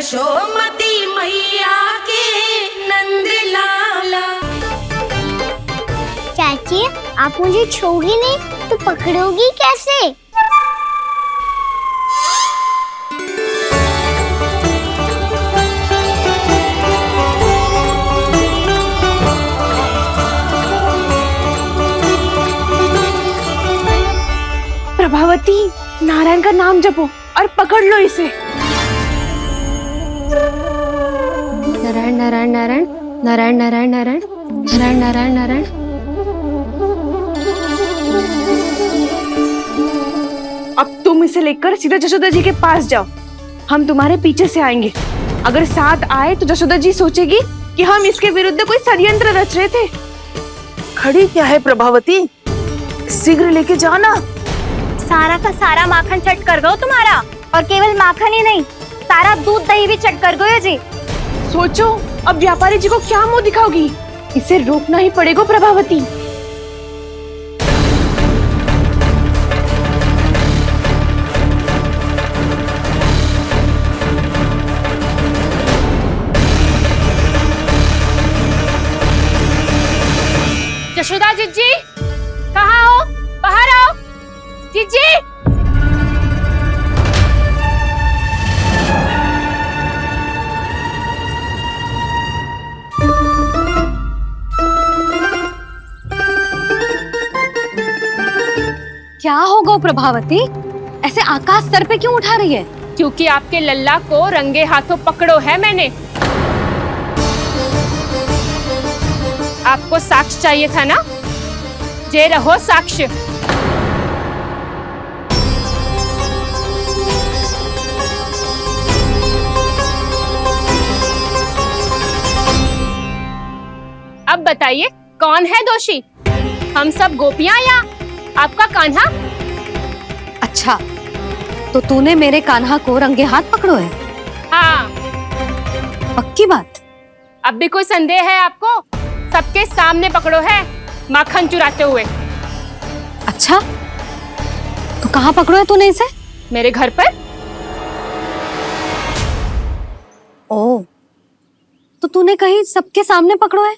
यशोमती मैया के नंद लाला। चाची, आप मुझे छोड़ोगी नहीं तो पकड़ोगी कैसे? प्रभावती, नारायण का नाम जपो और पकड़ लो इसे। नारायण नारायण नारायण नारायण नारायण नारायण नारायण नारायण नारायण। अब तुम इसे लेकर सीधा जशोदा जी के पास जाओ, हम तुम्हारे पीछे से आएंगे। अगर साथ आए तो जशोदा जी सोचेगी कि हम इसके विरुद्ध कोई षड्यंत्र रच रहे थे। खड़ी क्या है प्रभावती, शीघ्र लेके जाना। सारा का सारा माखन चट कर गयो तुम्हारा, और केवल माखन ही नहीं, सारा दूध दही भी चट कर गयो जी। सोचो अब व्यापारी जी को क्या मुंह दिखाओगी, इसे रोकना ही पड़ेगा प्रभावती। जशोदा जीजी, कहाँ हो? बाहर आओ जीजी। क्या होगा प्रभावती, ऐसे आकाश सर पे क्यों उठा रही है? क्योंकि आपके लल्ला को रंगे हाथों पकड़ो है मैंने। आपको साक्ष्य चाहिए था ना, जे रहो साक्ष्य। अब बताइए कौन है दोषी, हम सब गोपियां या आपका कान्हा? अच्छा, तो तूने मेरे कान्हा को रंगे हाथ पकड़ो है? हाँ। पक्की बात? अब भी कोई संदेह है आपको? सबके सामने पकड़ो है, माखन चुराते हुए। अच्छा, तो कहाँ पकड़ो है तूने इसे? मेरे घर पर। ओ, तो तूने कहीं सबके सामने पकड़ो है?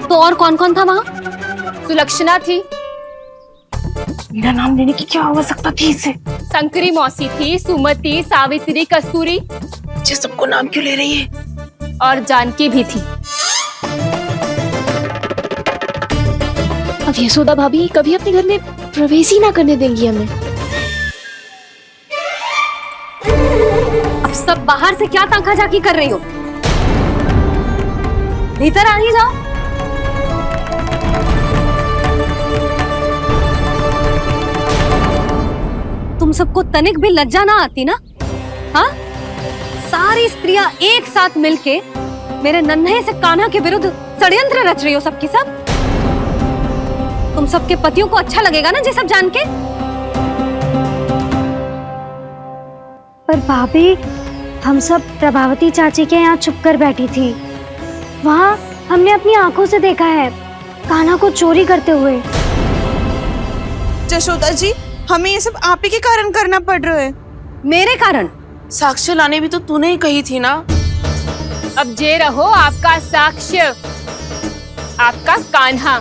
तो और कौन कौन था वहाँ? सुलक्षणा थी। मेरा नाम लेने की क्या आवश्यकता थी इसे? शंकरी मौसी थी, सुमति, सावित्री, कस्तूरी। ये सबको नाम क्यों ले रही है? और जानकी भी थी। अब यशोदा भाभी कभी अपने घर में प्रवेश ही ना करने देंगी हमें। अब सब बाहर से क्या ताका झाकी कर रही हो? भीतर आ ही जाओ। तुम सबको तनिक भी लज्जा ना आती ना? हाँ, सारी स्त्रियां एक साथ मिलके मेरे नन्हे से कान्हा के विरुद्ध षड्यंत्र रच रही हो सबकी सब। तुम सबके पतियों को अच्छा लगेगा ना ये सब जान के? पर भाभी, हम सब प्रभावती चाची के यहाँ छुप कर बैठी थी। वहाँ हमने अपनी आंखों से देखा है कान्हा को चोरी करते हुए। जशोदा जी, हमें ये सब आप ही के कारण करना पड़ रहा है। मेरे कारण? साक्ष्य लाने भी तो तूने ही कही थी ना। अब जे रहो आपका साक्ष्य, आपका कान्हा।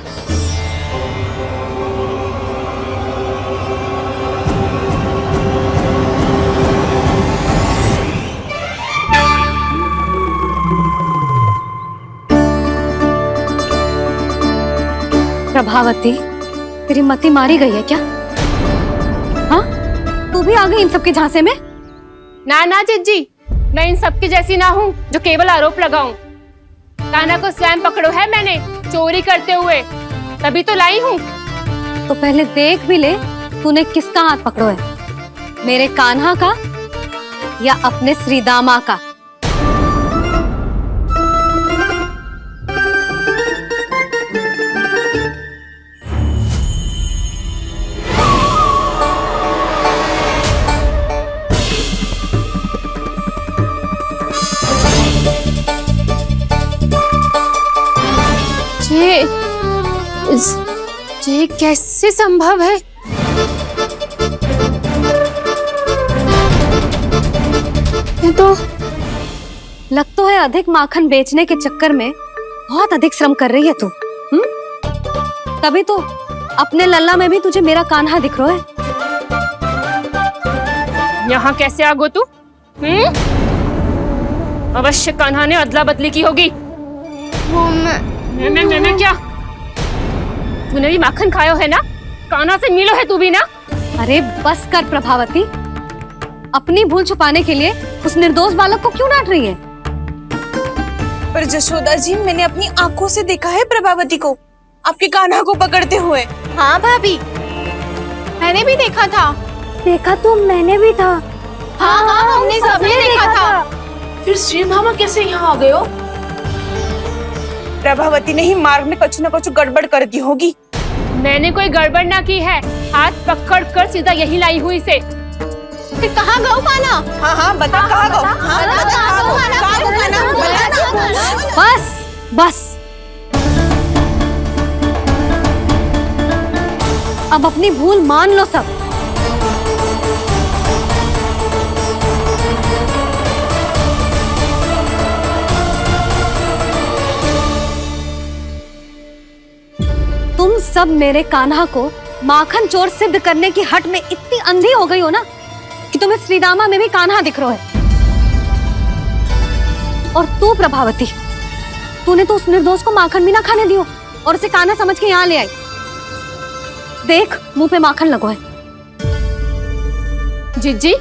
प्रभावती, तेरी मति मारी गई है क्या? हाँ, तू भी आ गई इन सबके झांसे में? ना ना जीजी, मैं इन सबकी जैसी ना हूँ जो केवल आरोप लगाऊं। कान्हा को स्वयं पकड़ो है मैंने चोरी करते हुए, तभी तो लाई हूँ। तो पहले देख भी ले तूने किसका हाथ पकड़ो है, मेरे कान्हा का या अपने श्रीदामा का? ये कैसे संभव है? लग तो है अधिक माखन बेचने के चक्कर में बहुत अधिक श्रम कर रही है तू। तभी तो अपने लल्ला में भी तुझे मेरा कान्हा दिख रहा है। यहाँ कैसे आ गो तू? अवश्य कान्हा ने अदला बदली की होगी। मैं क्या? तूने भी माखन खायो है ना? कान्हा से मिलो है तू भी ना? अरे बस कर प्रभावती, अपनी भूल छुपाने के लिए उस निर्दोष बालक को क्यों डांट रही है? पर जशोदा जी, मैंने अपनी आंखों से देखा है प्रभावती को आपके कान्हा को पकड़ते हुए। हाँ भाभी, मैंने भी देखा था। देखा तो मैंने भी था। हाँ, हमने सबने देखा था। फिर श्रीधामा कैसे यहाँ आ गए हो? प्रभावती ने ही मार्ग में कुछ न कुछ गड़बड़ कर दी होगी। मैंने कोई गड़बड़ ना की है, हाथ पकड़ कर सीधा यही लाई हुई से। फिर कहाँ गौ कान्हा? हाँ, बता कहाँ गो? हाँ, बता कहाँ गो? कहाँ गो कान्हा? बस बस, अब अपनी भूल मान लो सब। तुम सब मेरे कान्हा को माखन चोर सिद्ध करने की हट में इतनी अंधी हो गई हो ना कि तुम्हें श्रीदामा में भी कान्हा दिख रहा है। और तू प्रभावती, तूने तो उस निर्दोष को माखन भी ना खाने दियो और उसे कान्हा समझ के यहाँ ले आई। देख, मुंह पे माखन लगो है। जिज्जी,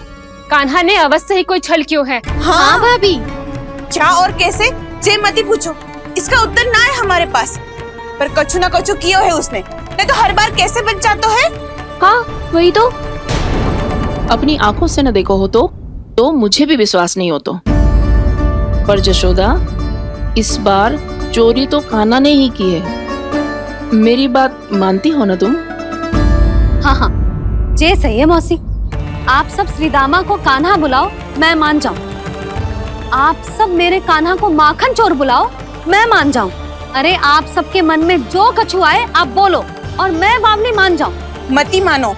कान्हा ने अवश्य ही कोई छल क्यों है। हाँ भाभी, क्या और कैसे? जे मती पूछो, इसका उत्तर ना है हमारे पास। पर कछु ना कछु किया है उसने, नहीं तो हर बार कैसे बच जाता है। हाँ, वही तो। अपनी आंखों से न देखो हो तो मुझे भी विश्वास नहीं हो तो। पर जशोदा, इस बार चोरी तो कान्हा ने ही की है। मेरी बात मानती हो ना तुम? हाँ, जे सही है मौसी। आप सब श्रीदामा को कान्हा बुलाओ, मैं मान जाऊं। आप सब मेरे कान्हा को माखन चोर बुलाओ, मैं मान जाऊं। अरे आप सबके मन में जो कछु आए आप बोलो और मैं बावली मान जाऊं। मती मानो,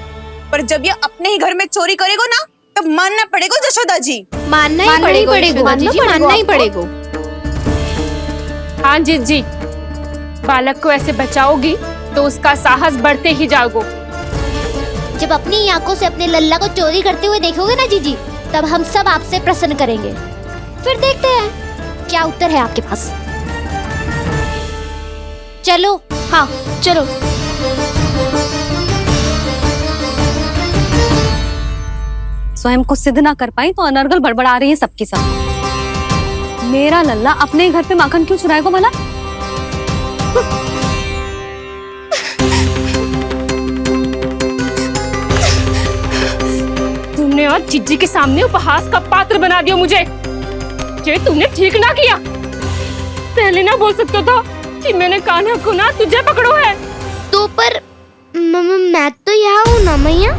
पर जब ये अपने ही घर में चोरी करेगा ना, तब मानना पड़ेगा जशोदा जी। मानना ही पड़ेगा। हाँ जिज्जी, बालक को ऐसे बचाओगी तो उसका साहस बढ़ते ही जाओगे। जब अपनी आंखों से अपने लल्ला को चोरी करते हुए देखोगे ना जीजी, तब हम सब आपसे प्रसन्न करेंगे। फिर देखते हैं क्या उत्तर है आपके पास। चलो, हाँ चलो। स्वयं को सिद्ध ना कर पाई तो अनर्गल बड़बड़ा रही है सबकी सब। मेरा लल्ला अपने घर पे माखन क्यों चुराएगा भला? तुमने आज जिज्जी के सामने उपहास का पात्र बना दिया मुझे। ये तुमने ठीक ना किया। पहले ना बोल सकता था कि मैंने कान्हा को ना तुझे पकड़ो है। तो पर मैं तो यहाँ हूँ ना मैया।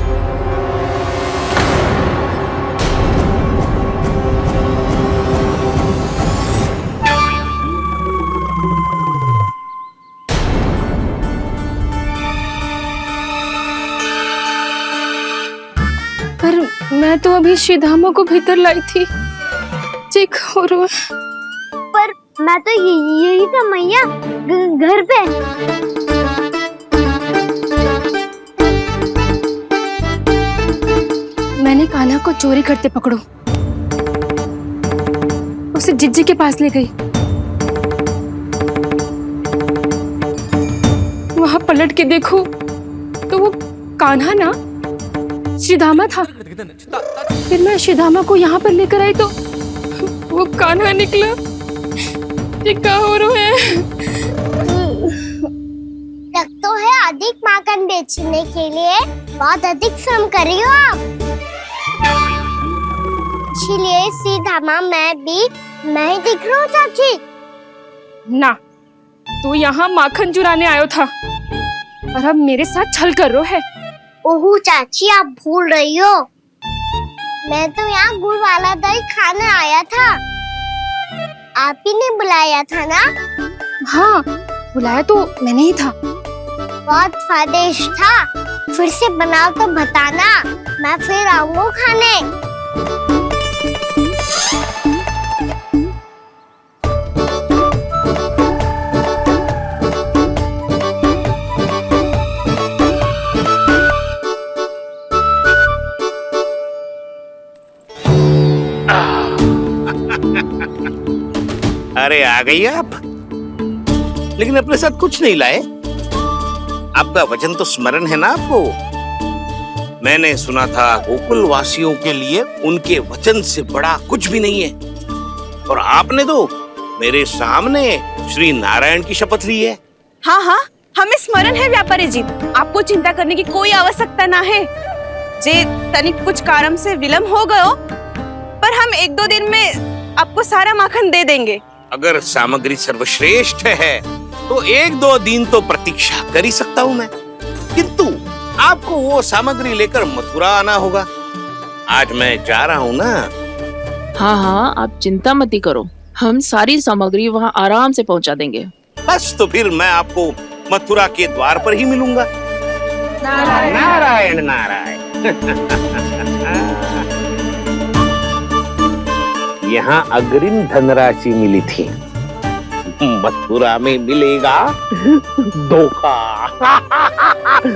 पर मैं तो अभी श्रीधामा को भीतर लाई थी। चेक हो रहा है। पर मैं तो यही था मैया, घर पे। मैंने कान्हा को चोरी करते पकड़ो, उसे जिज्जी के पास ले गई। वहां पलट के देखो तो वो कान्हा ना श्रीधामा था। फिर मैं श्रीधामा को यहाँ पर लेकर आई तो वो कान्हा निकला। ये क्या हो रहा है? लग तो है अधिक माखन बेचने के लिए बहुत अधिक श्रम कर रही हो आप। इसलिए सीधामा मैं ही दिख रहा हूँ चाची। ना, तू यहाँ माखन चुराने आयो था और अब मेरे साथ छल कर रहा है। ओह चाची, आप भूल रही हो। मैं तो यहाँ गुड़ वाला दही खाने आया था। आप ही ने बुलाया था ना? हाँ, बुलाया तो मैंने ही था। बहुत स्वादिष्ट था। फिर से बनाओ तो बताना, मैं फिर आऊंगा खाने। अरे आ गई आप, लेकिन अपने साथ कुछ नहीं लाए। आपका वचन तो स्मरण है ना आपको? मैंने सुना था गोकुल वासियों के लिए उनके वचन से बड़ा कुछ भी नहीं है, और आपने तो मेरे सामने श्री नारायण की शपथ ली है। हाँ हाँ, हमें स्मरण है व्यापारी जी, आपको चिंता करने की कोई आवश्यकता ना है। जे तनिक कुछ कारण से विलंब हो गयो, पर हम 1-2 दिन में आपको सारा माखन दे देंगे। अगर सामग्री सर्वश्रेष्ठ है तो 1-2 दिन तो प्रतीक्षा कर ही सकता हूँ मैं, किंतु आपको वो सामग्री लेकर मथुरा आना होगा। आज मैं जा रहा हूँ ना। हाँ हाँ, आप चिंता मत करो, हम सारी सामग्री वहाँ आराम से पहुँचा देंगे। बस तो फिर मैं आपको मथुरा के द्वार पर ही मिलूंगा। नारायण नारायण। यहाँ अग्रिम धनराशि मिली थी, मथुरा में मिलेगा धोखा।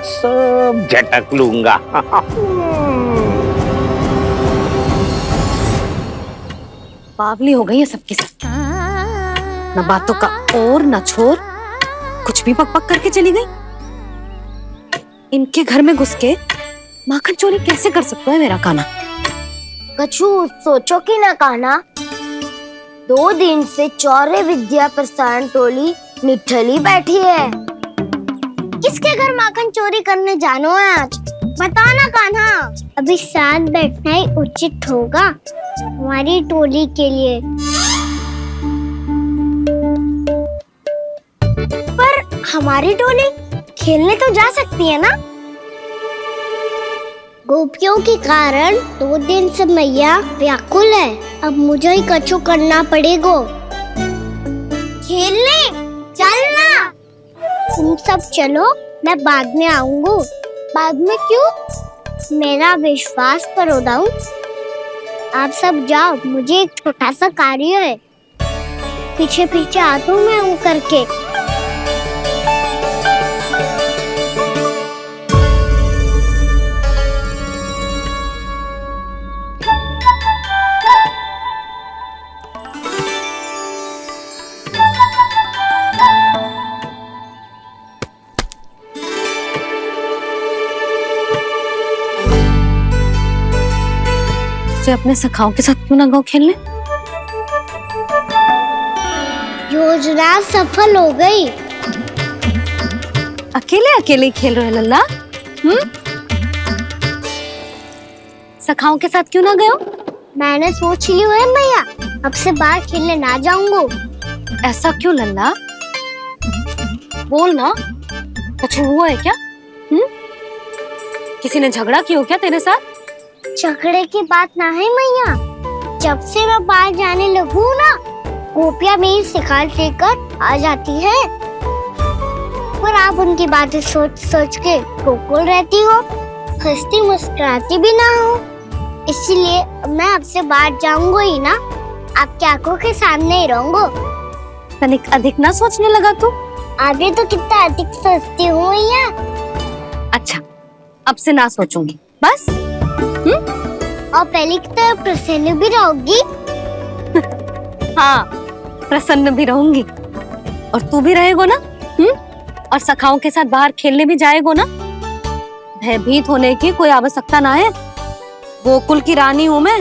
सब झटक लूंगा। बावली हो गई है सबकी सब, न बातों का और न छोर, कुछ भी पक पक करके चली गई। इनके घर में घुस के माखन चोरी कैसे कर सकता है मेरा काना? कछु सोचो कि ना कान्हा, 2 दिन से चौर्य विद्या प्रसारण टोली निठली बैठी है। किसके घर माखन चोरी करने जानो है आज? बता ना कान्हा। अभी साथ बैठना ही उचित होगा हमारी टोली के लिए। पर हमारी टोली खेलने तो जा सकती है ना? गोपियों के कारण 2 दिन से मैया व्याकुल है, अब मुझे ही कछु करना पड़ेगा। खेलने चलना। तुम सब चलो, मैं बाद में आऊंगा। बाद में क्यों? मेरा विश्वास करो दाऊ। आप सब जाओ, मुझे एक छोटा सा कार्य है। पीछे पीछे आता हूँ मैं करके। अपने सखाओं के साथ क्यों ना गाँव खेलने? योजना सफल हो गई। अकेले अकेले खेल रहे लल्ला? सखाओं के साथ क्यों ना गए? मैंने सोच लिया है मैया, अब से बाहर खेलने ना जाऊंगा। ऐसा क्यों लल्ला? बोल ना, कुछ हुआ है क्या? किसी ने झगड़ा किया हो क्या तेरे साथ? झगड़े की बात ना है मैया, जब से मैं बाहर जाने लगू ना, गोपियां मेरी शिकार लेकर आ जाती है, पर आप उनकी बातें सोच सोच के गोकुल रहती हो, हंसती मुस्कुराती भी ना हो। इसलिए मैं आपसे बाहर जाऊंगा ही ना, आपकी आंखों के सामने ही रहूंगा। तनिक अधिक ना सोचने लगा तू? आगे तो कितना अधिक सोचती हूँ मैया। अच्छा, अब से ना सोचूंगी बस। और पहले की तरह प्रसन्न भी रहोगी? हाँ, प्रसन्न भी रहूंगी। और तू भी रहेगा ना? और सखाओं के साथ बाहर खेलने भी जाएगा ना? भयभीत होने की कोई आवश्यकता ना है। गोकुल की रानी हूँ मैं,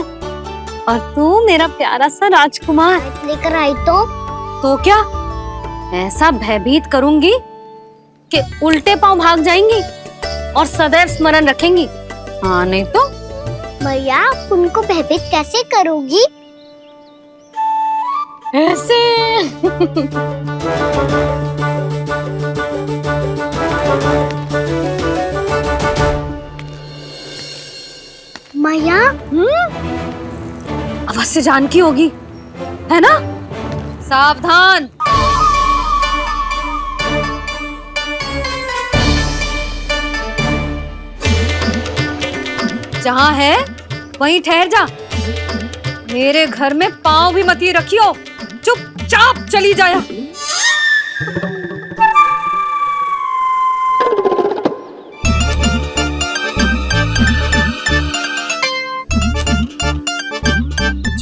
और तू मेरा प्यारा सा राजकुमार। लेकर आई तो क्या ऐसा भयभीत करूंगी कि उल्टे पांव भाग जाएंगी और सदैव स्मरण रखेंगी। हाँ नहीं तो मैया, आप उनको भयभीत कैसे करोगी? ऐसे। मैया, अवश्य जानकी होगी, है ना? सावधान। जहाँ है वहीं ठहर जा। मेरे घर में पाँव भी मत ही रखियो, चुपचाप चली जाया।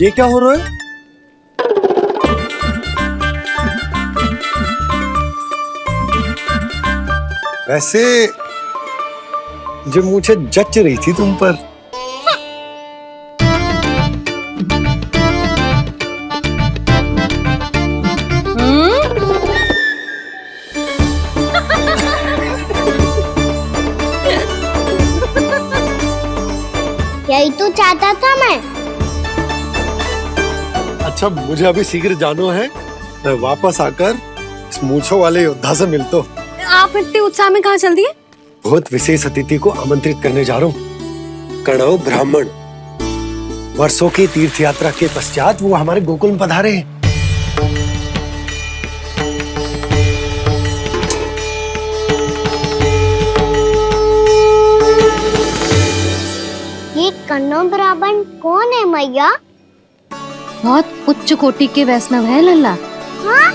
ये क्या हो रहा है? वैसे जो मुझे जच रही थी तुम पर। यही तो चाहता था मैं। अच्छा मुझे अभी शीघ्र जाना है, मैं वापस आकर इस मूंछों वाले योद्धा से मिलता हूँ। आप इतने उत्साह में कहाँ चल दिए? बहुत विशेष अतिथि को आमंत्रित करने जा रहा हूँ। कणव ब्राह्मण वर्षों की तीर्थ यात्रा के पश्चात वो हमारे गोकुल में पधारे हैं। ये कन्नौ ब्राह्मण कौन है मैया? बहुत उच्च कोटि के वैष्णव है लल्ला। हाँ?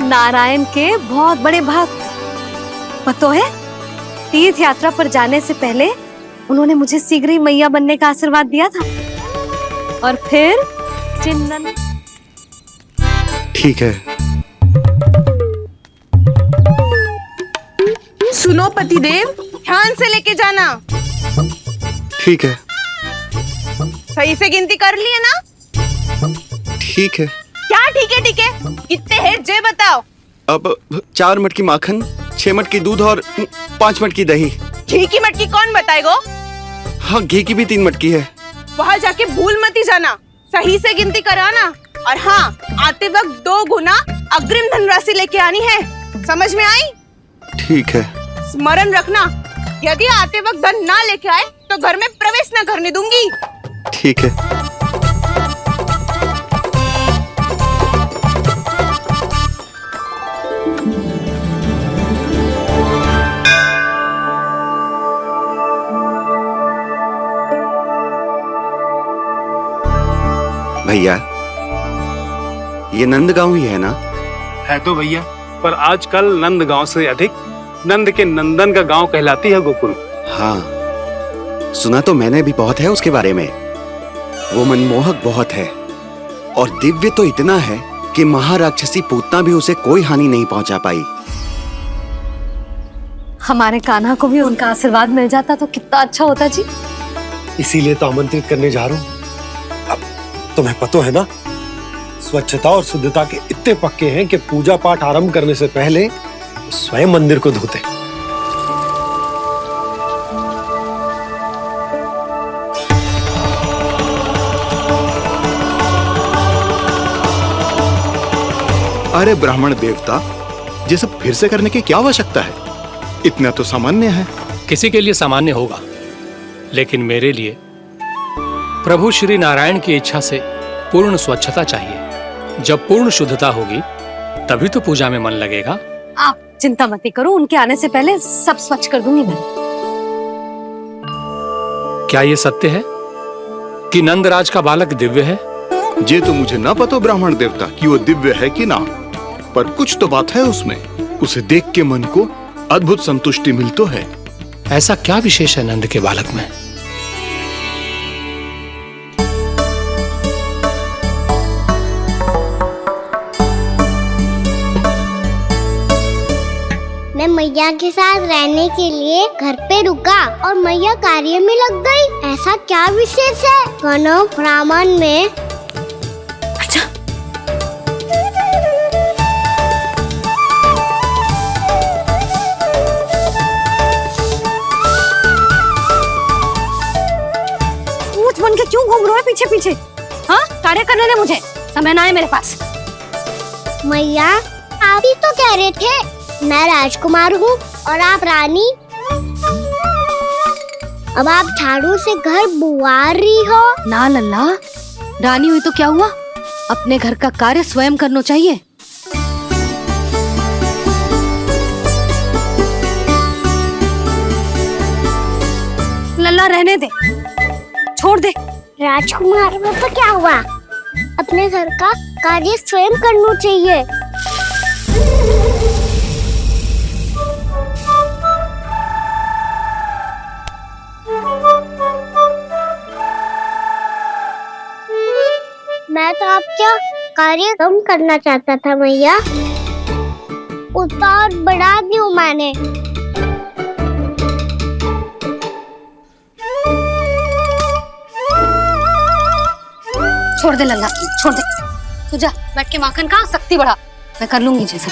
नारायण के बहुत बड़े भक्त। पता है, तीर्थ यात्रा पर जाने से पहले उन्होंने मुझे शीघ्र ही मैया बनने का आशीर्वाद दिया था। और फिर चिन्नन। ठीक है। सुनो पतिदेव, ध्यान से लेके जाना। ठीक है। सही से गिनती कर लिए ना? ठीक है। क्या ठीक है ठीक है? कितने हैं जे बताओ। अब 4 मटकी माखन, 6 मटकी दूध और 5 मटकी दही। घी की मटकी कौन बताएगो? हाँ, घी की भी 3 मटकी है। वहाँ जाके भूल मती जाना, सही से गिनती कराना। और हाँ, आते वक्त 2 गुना अग्रिम धनराशि लेके आनी है। समझ में आई? ठीक है। स्मरण रखना, यदि आते वक्त धन ना लेके आए तो घर में प्रवेश न करने दूंगी। ठीक है। भैया, ये नंदगांव ही है ना? है तो भैया, पर आजकल नंदगांव से अधिक नंद के नंदन का गांव कहलाती है गोकुल। हाँ, सुना तो मैंने भी बहुत है उसके बारे में। वो मनमोहक बहुत है और दिव्य तो इतना है कि महाराक्षसी पूतना भी उसे कोई हानि नहीं पहुंचा पाई। हमारे कान्हा को भी उनका आशीर्वाद मिल जाता तो कितना अच्छा होता जी। इसीलिए तो आमंत्रित करने जा रहा हूँ। अब तुम्हें पता है ना, स्वच्छता और शुद्धता के इतने पक्के हैं कि पूजा पाठ आरंभ करने से पहले स्वयं मंदिर को धोते। अरे ब्राह्मण देवता, ये सब फिर से करने की क्या आवश्यकता है? इतना तो सामान्य है। किसी के लिए सामान्य होगा, लेकिन मेरे लिए प्रभु श्री नारायण की इच्छा से पूर्ण स्वच्छता चाहिए। जब पूर्ण शुद्धता होगी तभी तो पूजा में मन लगेगा। आप चिंता मत करो, उनके आने से पहले सब स्वच्छ कर दूंगी मैं। क्या ये सत्य है कि नंदराज का बालक दिव्य है? ये तो मुझे ना पता ब्राह्मण देवता कि वो दिव्य है कि ना, पर कुछ तो बात है उसमें। उसे देख के मन को अद्भुत संतुष्टि मिलती है। ऐसा क्या विशेष है नंद के बालक में? मैं मैया के साथ रहने के लिए घर पे रुका और मैया कार्य में लग गई। ऐसा क्या विशेष है कन्नौ ब्राह्मण में? अच्छा, ऊंच बन के क्यों घूम रहे हो पीछे पीछे? हाँ, कार्य करने दे मुझे, समय ना है मेरे पास। मैया, आप ही तो कह रहे थे मैं राजकुमार हूँ और आप रानी। अब आप झाड़ू से घर बुआ रही हो। ना लल्ला, रानी हुई तो क्या हुआ, अपने घर का कार्य स्वयं करना चाहिए। लल्ला रहने दे, छोड़ दे। राजकुमार में तो क्या हुआ, अपने घर का कार्य स्वयं करना चाहिए। मैं तो आपका कार्य कम करना चाहता था मैया। उतना और बढ़ा दियो मैंने। छोड़ दे लल्ला, छोड़ दे। तू जा बैठ के माखन खा, शक्ति बढ़ा, मैं कर लूंगी जैसे।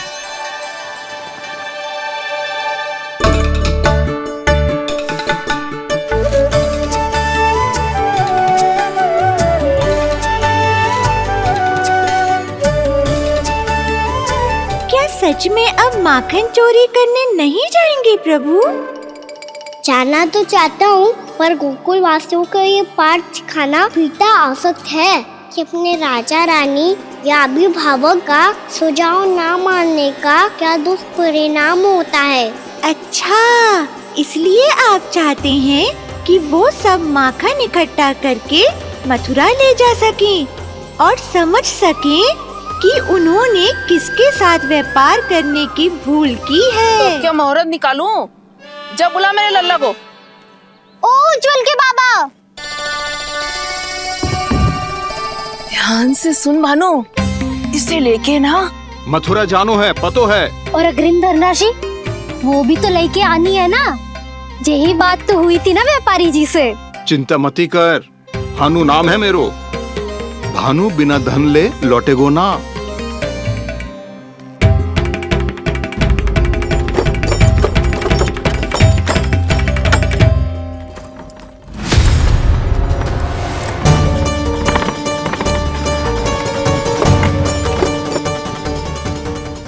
क्या सच में अब माखन चोरी करने नहीं जाएंगे प्रभु? जाना तो चाहता हूँ, पर गोकुल वासियों को ये पाठ सिखाना पिता आवश्यक है कि अपने राजा रानी या अभिभावक का सुझाव ना मानने का क्या दुष्परिणाम होता है। अच्छा, इसलिए आप चाहते हैं कि वो सब माखन इकट्ठा करके मथुरा ले जा सकें और समझ सकें कि उन्होंने किसके साथ व्यापार करने की भूल की है। तो क्या मुहूर्त निकालूं? जब बुला मेरे लल्ला को। ओ उज्जवल के बाबा, ध्यान से सुन भानु, इसे लेके ना मथुरा जानो है, पतो है। और अग्रिम धनराशि वो भी तो लेके आनी है ना। यही बात तो हुई थी ना व्यापारी जी से। चिंता मती कर, भानु नाम है मेरो। भानु बिना धन ले लौटेगो ना।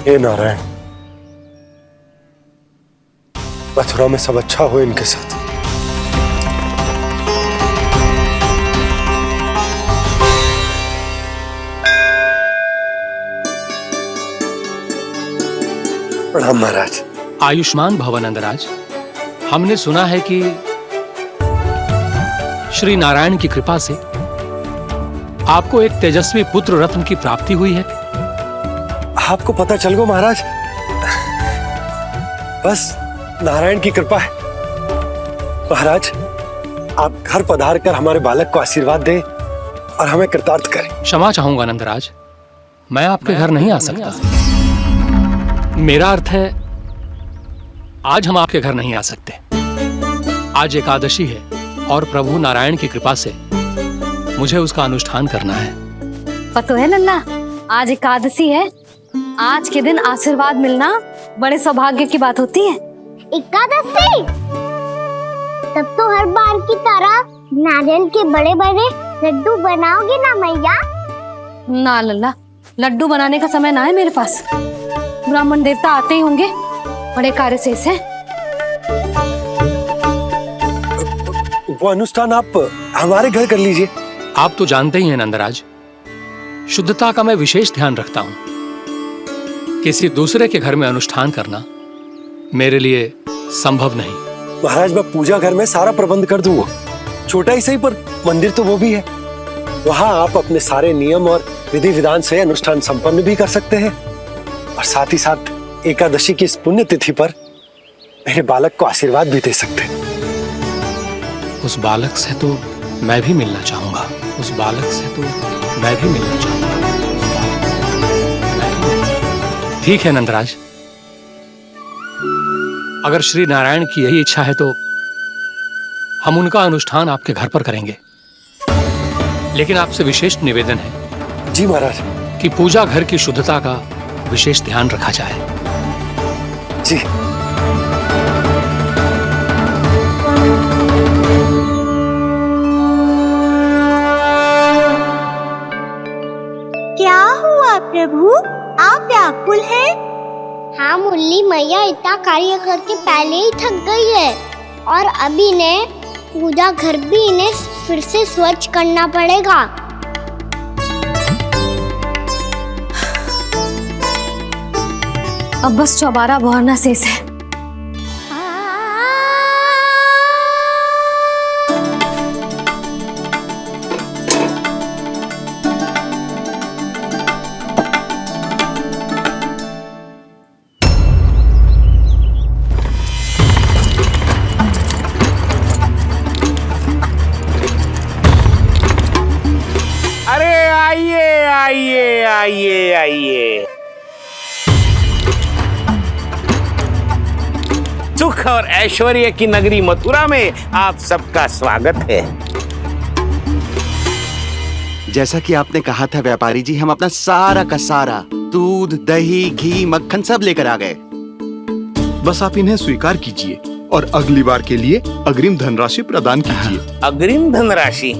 हे नारायण, मथुरा में सब अच्छा हो इनके साथ। प्रणाम महाराज। आयुष्मान भव नंदराज। हमने सुना है कि श्री नारायण की कृपा से आपको एक तेजस्वी पुत्र रत्न की प्राप्ति हुई है। आपको पता चल गो महाराज, बस नारायण की कृपा है। महाराज, आप घर पधार कर हमारे बालक को आशीर्वाद दें और हमें कृतार्थ करें। क्षमा चाहूंगा नंदराज, मैं आपके घर नहीं आ सकता। मेरा अर्थ है आज हम आपके घर नहीं आ सकते। आज एकादशी है और प्रभु नारायण की कृपा से मुझे उसका अनुष्ठान करना है। पता है लल्ला, आज एकादशी है। आज के दिन आशीर्वाद मिलना बड़े सौभाग्य की बात होती है। एकादशी, तब तो हर बार की तरह नारियल के बड़े बड़े लड्डू बनाओगे ना मैया? ना लल्ला, लड्डू बनाने का समय ना है मेरे पास। ब्राह्मण देवता आते ही होंगे, बड़े कार्य शेष है। वो अनुष्ठान आप हमारे घर कर लीजिए। आप तो जानते ही हैं नंदराज, शुद्धता का मैं विशेष ध्यान रखता हूं। किसी दूसरे के घर में अनुष्ठान करना मेरे लिए संभव नहीं। महाराज, मैं पूजा घर में सारा प्रबंध कर दूंगा। छोटा ही सही, पर मंदिर तो वो भी है। वहां आप अपने सारे नियम और विधि विधान से अनुष्ठान संपन्न भी कर सकते हैं और साथ ही साथ एकादशी की इस पुण्य तिथि पर मेरे बालक को आशीर्वाद भी दे सकते हैं। उस बालक से तो मैं भी मिलना चाहूंगा। उस बालक से तो मैं भी मिलना चाहूंगा। ठीक है नंदराज, अगर श्री नारायण की यही इच्छा है तो हम उनका अनुष्ठान आपके घर पर करेंगे। लेकिन आपसे विशेष निवेदन है। जी महाराज। कि पूजा घर की शुद्धता का विशेष ध्यान रखा जाए। जी। क्या हुआ प्रभु, आप व्याकुल हैं? हाँ मुरली मैया इतना कार्य करके पहले ही थक गई है और अभी ने पूजा घर भी इन्हें फिर से स्वच्छ करना पड़ेगा। अब बस चौबारा बहारना शेष है। अरे आइए आइए आइए आइए। सुख और ऐश्वर्य की नगरी मथुरा में आप सबका स्वागत है। जैसा कि आपने कहा था व्यापारी जी, हम अपना सारा का सारा दूध, दही, घी, मक्खन सब लेकर आ गए। बस आप इन्हें स्वीकार कीजिए और अगली बार के लिए अग्रिम धनराशि प्रदान कीजिए। अग्रिम धनराशि?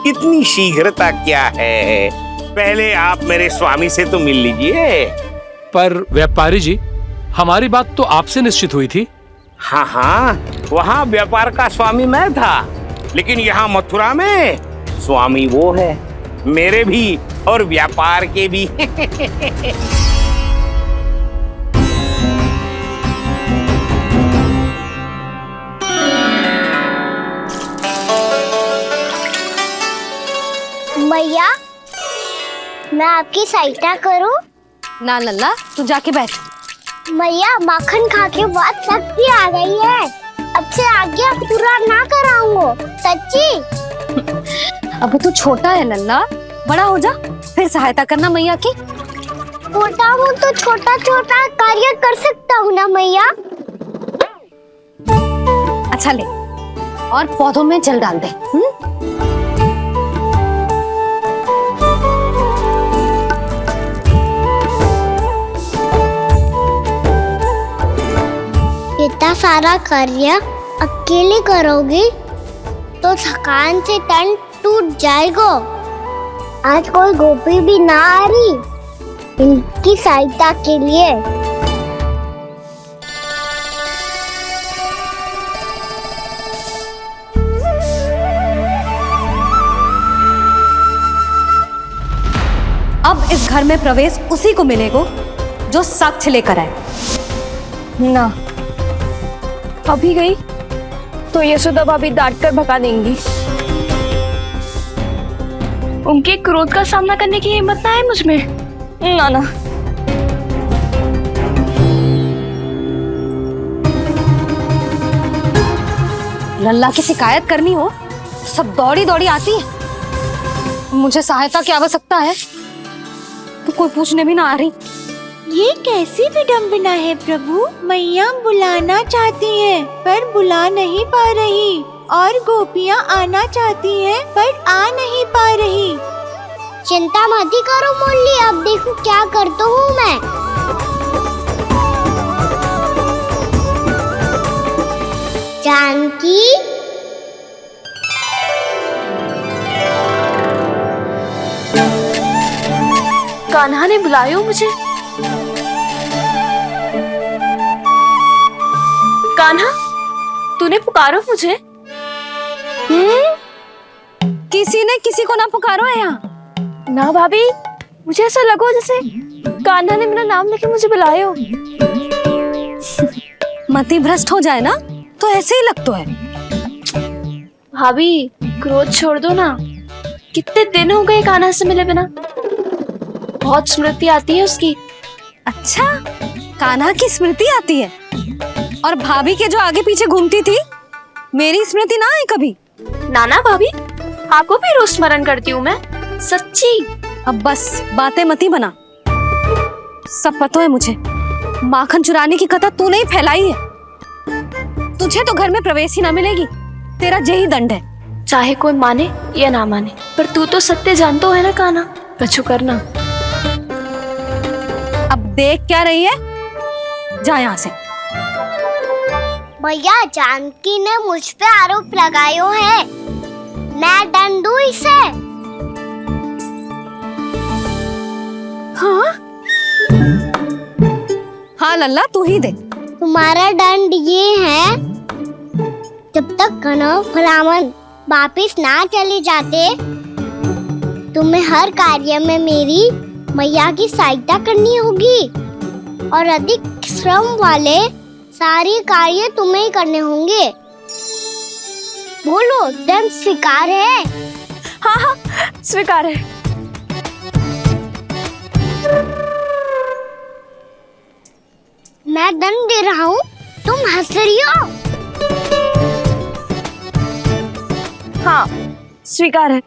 इतनी शीघ्रता क्या है? पहले आप मेरे स्वामी से तो मिल लीजिए। पर व्यापारी जी, हमारी बात तो आपसे निश्चित हुई थी। हाँ हाँ, वहाँ व्यापार का स्वामी मैं था, लेकिन यहाँ मथुरा में स्वामी वो है, मेरे भी और व्यापार के भी। मैया, मैं आपकी सहायता करूं? ना लल्ला, तू जाके बैठ। मैया, माखन खा के बहुत शक्ति आ गई है। अब से आगे पूरा ना कराऊंगा, सच्ची। अब तू छोटा है लल्ला, बड़ा हो जा फिर सहायता करना मैया की। छोटा हूँ तो छोटा छोटा कार्य कर सकता हूँ ना मैया। अच्छा ले, और पौधों में जल डाल दे। इतना सारा कार्य अकेले करोगी तो थकान से तन टूट जाएगा। आज कोई गोपी भी ना आ रही इनकी सहायता के लिए। अब इस घर में प्रवेश उसी को मिलेगा जो साक्ष्य लेकर आए। ना, अभी गई तो यशोदा भाभी डांट कर भगा देंगी। उनके क्रोध का सामना करने की हिम्मत ना है मुझ में। ना ना। लल्ला की शिकायत करनी हो सब दौड़ी दौड़ी आती है। मुझे सहायता की आवश्यकता है तो कोई पूछने भी ना आ रही। ये कैसी विडंबना है प्रभु। मैया बुलाना चाहती हैं पर बुला नहीं पा रही, और गोपियाँ आना चाहती हैं पर आ नहीं पा रही। चिंता मत करो मुरली, अब देखो क्या करता हूँ मैं। जानकी, कान्हा ने बुलाया हो मुझे। कान्हा, तूने पुकारो मुझे। किसी ने किसी को ना पुकारो है यहाँ। ना भाभी, मुझे ऐसा लगो जैसे कान्हा ने मेरा नाम लेके मुझे बुलाया हो। मति भ्रष्ट हो जाए ना तो ऐसे ही लगता है। भाभी, क्रोध छोड़ दो ना। कितने दिन हो गए कान्हा से मिले बिना। बहुत स्मृति आती है उसकी। अच्छा, कान्हा की स्मृति आती है? और भाभी के जो आगे पीछे घूमती थी, मेरी स्मृति ना आई कभी? नाना भाभी, आपको भी रोज स्मरण करती हूँ मैं, सच्ची। अब बस बातें मत ही बना। सब पता है मुझे। माखन चुराने की कथा तूने ही फैलाई है। तुझे तो घर में प्रवेश ही ना मिलेगी। तेरा यही दंड है। चाहे कोई माने या ना माने, पर तू तो सत्य जानता है ना कान्हा। कछु करना। अब देख क्या रही है, जा यहाँ से। भैया, जानकी ने मुझ पे आरोप लगायो है, मैं दंड दूं इसे। हाँ हाँ लल्ला, तू ही दे। तुम्हारा दंड ये है, जब तक कनव ब्राह्मण वापिस ना चले जाते, तुम्हें हर कार्य में मेरी मैया की सहायता करनी होगी, और अधिक श्रम वाले सारे कार्य तुम्हें ही करने होंगे। बोलो, दंड स्वीकार है? हाँ हाँ, स्वीकार है। मैं दंड दे रहा हूँ, तुम हंस रही हो? हाँ, स्वीकार है।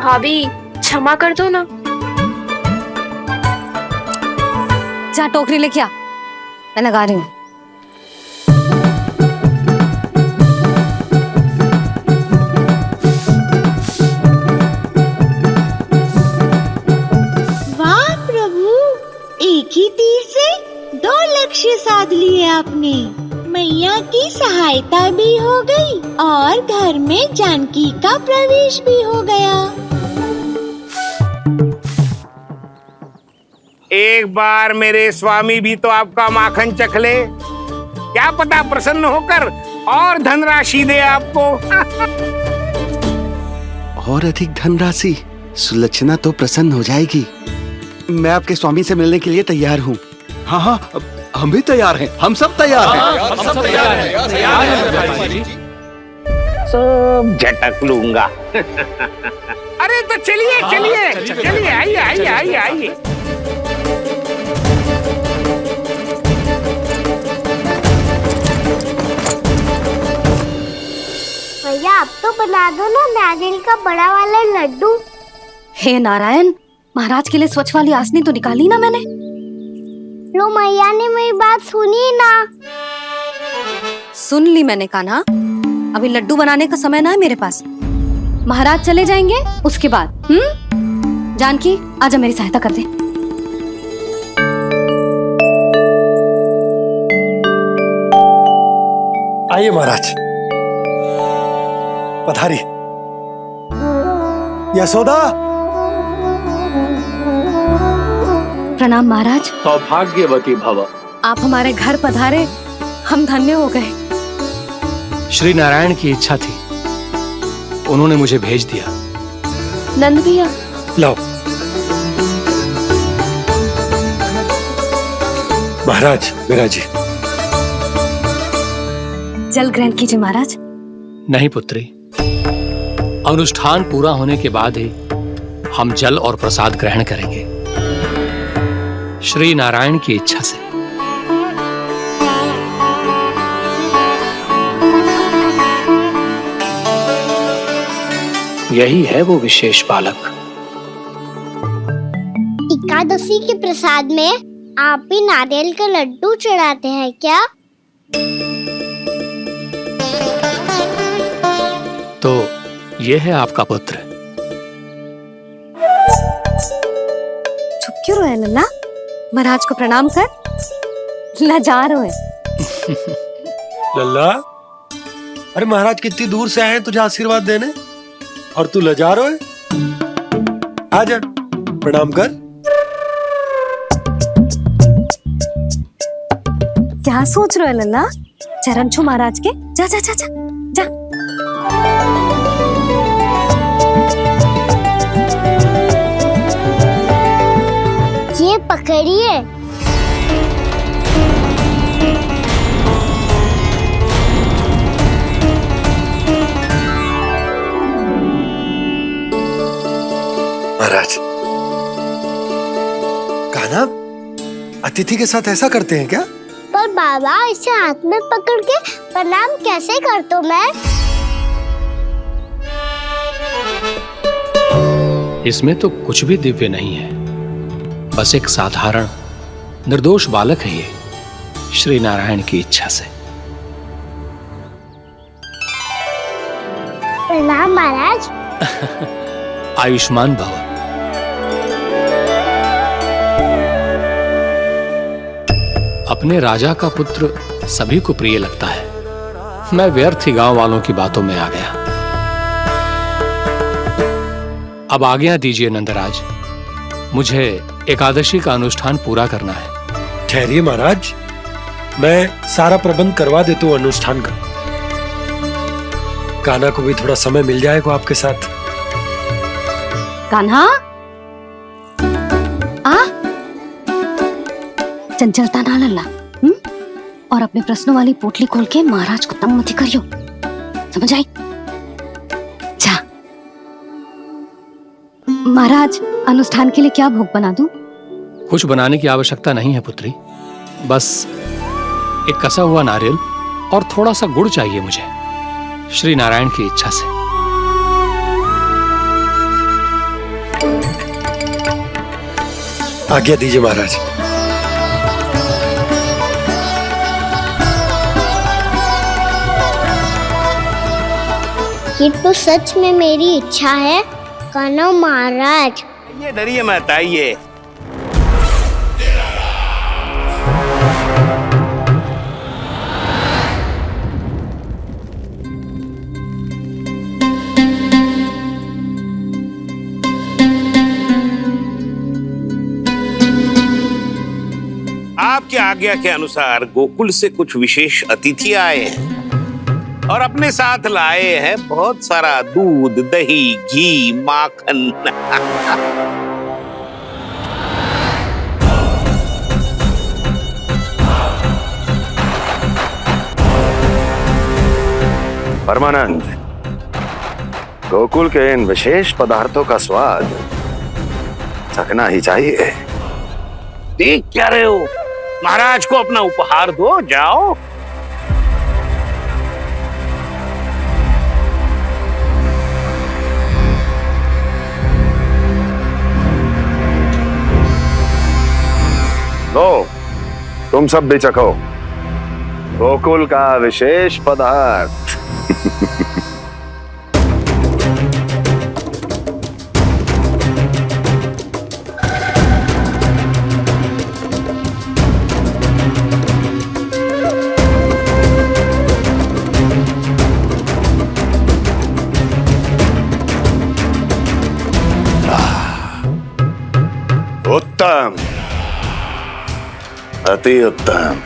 भाभी, क्षमा कर दो ना। जा टोकरी लेके आ, मैं लगा रही हूँ। वाह प्रभु, एक ही तीर से 2 लक्ष्य साध लिए आपने। मैया की सहायता भी हो गई और घर में जानकी का प्रवेश भी हो गया। एक बार मेरे स्वामी भी तो आपका माखन चख ले, क्या पता प्रसन्न होकर और धनराशि दे आपको। और अधिक धनराशि, सुलक्षणा तो प्रसन्न हो जाएगी। मैं आपके स्वामी से मिलने के लिए तैयार हूँ। हाँ हाँ, हम भी तैयार हैं, हम सब तैयार हैं। हम सब तैयार हैं। सब झटक लूंगा। अरे तो चलिए चलिए चलिए, आइए आइए आइए आइए। भैया आप तो बना दो ना नारियल का बड़ा वाला लड्डू। हे नारायण, महाराज के लिए स्वच्छ वाली आसनी तो निकाली ना मैंने। लो मैया ने मेरी बात सुनी ना। सुन ली मैंने कान्हा, अभी लड्डू बनाने का समय ना है मेरे पास। महाराज चले जाएंगे उसके बाद। जानकी आजा, मेरी सहायता कर दे। आइए महाराज, पधारी। यशोदा। प्रणाम महाराज। सौभाग्यवती भव। आप हमारे घर पधारे, हम धन्य हो गए। श्री नारायण की इच्छा थी, उन्होंने मुझे भेज दिया। नंद भैया लाओ। महाराज विराजी। जल ग्रहण कीजिए महाराज। नहीं पुत्री, अनुष्ठान पूरा होने के बाद ही हम जल और प्रसाद ग्रहण करेंगे, श्री नारायण की इच्छा से। यही है वो विशेष बालक। एकादशी के प्रसाद में आप भी नारियल का लड्डू चढ़ाते हैं क्या? तो ये है आपका पुत्र। चुप क्यों रोए लल्ला? महाराज को प्रणाम कर। लजा रोए। लल्ला, अरे महाराज कितनी दूर से आए हैं तुझे आशीर्वाद देने, और तू लजा रहा है? आजा, प्रणाम कर। क्या सोच रहे हो लल्ला? चरण छू महाराज के। जा जा जा जा जा। ये पकड़िए। महाराज, कान्हा अतिथि के साथ ऐसा करते हैं क्या? पर बाबा, इसे हाथ में पकड़ के प्रणाम कैसे करता हूँ मैं? इसमें तो कुछ भी दिव्य नहीं है, बस एक साधारण निर्दोष बालक है ये, श्री नारायण की इच्छा से। प्रणाम महाराज। आयुष्मान भव। अपने राजा का पुत्र सभी को प्रिय लगता है। मैं व्यर्थ ही गांव वालों की बातों में आ गया। अब आज्ञा दीजिए नंदराज, मुझे एकादशी का अनुष्ठान पूरा करना है। ठहरिए महाराज, मैं सारा प्रबंध करवा देता हूँ अनुष्ठान का। कान्हा को भी थोड़ा समय मिल जाएगा आपके साथ। कान्हा, आ चंचलता ना लल्ला। और अपने प्रश्नों वाली पोटली खोल के महाराज को तंग मत करियो, समझ आई? जा। महाराज, अनुष्ठान के लिए क्या भोग बना दूं? कुछ बनाने की आवश्यकता नहीं है पुत्री, बस एक कसा हुआ नारियल और थोड़ा सा गुड़ चाहिए मुझे, श्री नारायण की इच्छा से। आज्ञा दीजिए महाराज। ये तो सच में मेरी इच्छा है कान्हा महाराज। ये डरिए मत, आइए। आपकी आज्ञा के अनुसार गोकुल से कुछ विशेष अतिथि आए हैं और अपने साथ लाए हैं बहुत सारा दूध, दही, घी, माखन। परमानंद, गोकुल के इन विशेष पदार्थों का स्वाद चखना ही चाहिए। देख क्या रहे हो? महाराज को अपना उपहार दो, जाओ। लो, तुम सब भी चखो गोकुल का विशेष पदार्थ। उत्तम, अति उत्तम।